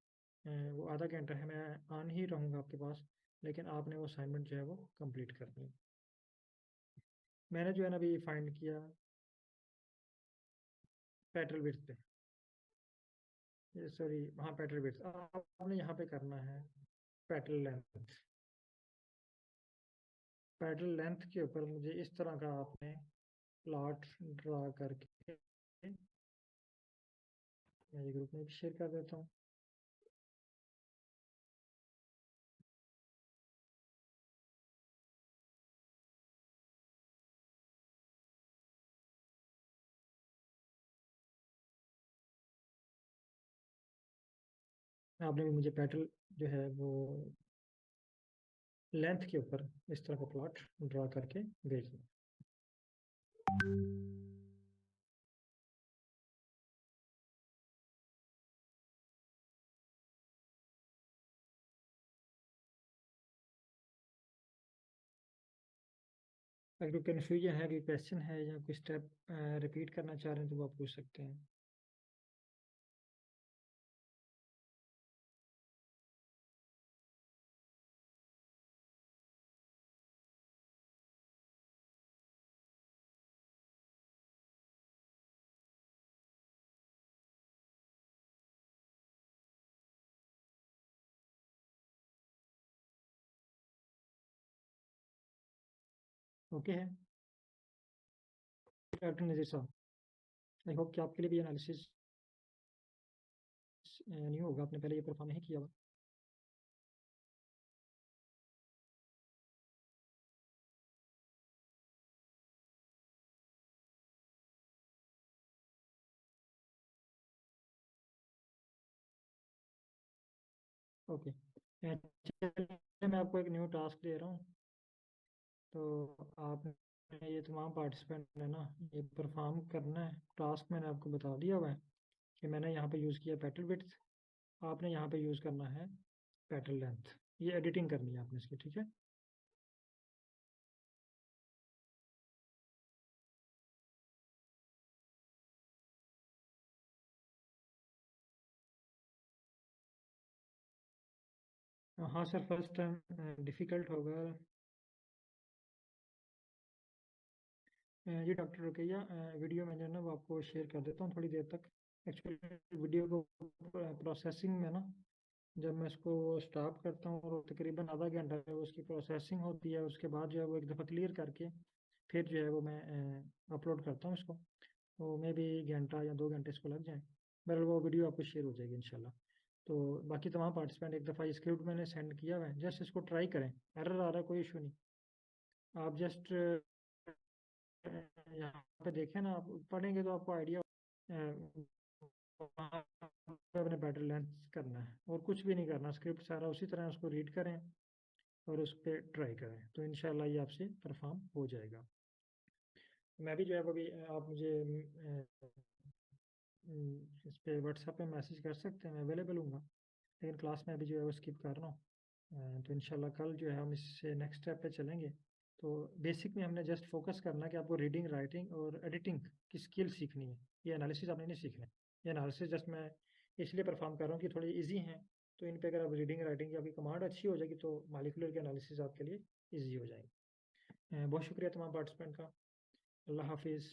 वो आधा घंटा है, मैं ऑन ही रहूँगा आपके पास, लेकिन आपने वो असाइनमेंट जो है वो कंप्लीट करनी है। मैंने जो है ना अभी फाइंड किया पेट्रोल विड्थ पे, सॉरी हाँ पेट्रोल विड्थ, आपने यहाँ पे करना है पेट्रोल लेंथ। पेट्रोल लेंथ के ऊपर मुझे इस तरह का आपने प्लॉट ड्रा करके, मैं ये ग्रुप में भी शेयर कर देता हूँ। आपने भी मुझे पेट्रोल जो है वो लेंथ के ऊपर इस तरह का प्लॉट ड्रा करके भेज दिया। अगर कोई कन्फ्यूजन है, कोई क्वेश्चन है, या कोई स्टेप रिपीट करना चाह रहे हैं, तो वो आप पूछ सकते हैं। ओके है डॉक्टर नजीर साहब, आई होप कि आपके लिए भी एनालिसिस नहीं होगा, आपने पहले ये परफॉर्म नहीं किया हुआ। ओके, चलिए मैं आपको एक न्यू टास्क दे रहा हूँ। तो आपने ये तमाम पार्टिसिपेंट ने ना ये परफॉर्म करना है। टास्क मैंने आपको बता दिया हुआ है कि मैंने यहाँ पे यूज़ किया पेट्रोल विड्थ, आपने यहाँ पे यूज़ करना है पेट्रोल लेंथ। ये एडिटिंग करनी है आपने इसकी, ठीक है। हाँ सर, फर्स्ट टाइम डिफ़िकल्ट होगा। ये डॉक्टर रुकैया, वीडियो मैं जो है ना वो आपको शेयर कर देता हूँ थोड़ी देर तक। एक्चुअली वीडियो को प्रोसेसिंग में ना जब मैं इसको स्टॉप करता हूँ और तकरीबन आधा घंटा है उसकी प्रोसेसिंग होती है, उसके बाद जो है वो एक दफ़ा क्लियर करके फिर जो है वो मैं अपलोड करता हूँ इसको। तो मे भी घंटा या 2 घंटे इसको लग जाए, बहरहाल वो वीडियो आपको शेयर हो जाएगी इंशाल्लाह। तो बाकी तमाम पार्टिसिपेंट एक दफ़ा स्क्रिप्ट मैंने सेंड किया हुआ है, जस्ट इसको ट्राई करें। एरर आ रहा है कोई इशू नहीं, आप जस्ट यहाँ पे देखें ना, आप पढ़ेंगे तो आपको आइडिया वहाँ पे अपने बैटरी लेंथ करना है और कुछ भी नहीं करना, स्क्रिप्ट सारा उसी तरह उसको रीड करें और उस पर ट्राई करें, तो इंशाल्लाह ये आपसे परफॉर्म हो जाएगा। मैं भी जो है वो अभी आप मुझे इस पे व्हाट्सएप पे मैसेज कर सकते हैं, मैं अवेलेबल हूँ। लेकिन क्लास में अभी जो है वो स्किप कर रहा हूँ। तो इंशाल्लाह कल जो है हम इससे नेक्स्ट स्टेप पे चलेंगे। तो बेसिक में हमने जस्ट फोकस करना है कि आपको रीडिंग, राइटिंग और एडिटिंग की स्किल सीखनी है। ये एनालिसिस आपने नहीं सीखना है। ये एनालिसिस जस्ट मैं इसलिए परफॉर्म कर रहा हूँ कि थोड़ी ईजी हैं, तो इन पे अगर आप रीडिंग, राइटिंग की आपकी कमांड अच्छी हो जाएगी तो मालिकुलर के एनालिसिस आपके लिए ईजी हो जाएगी। बहुत शुक्रिया तमाम पार्टिसिपेंट का। अल्लाह हाफिज़।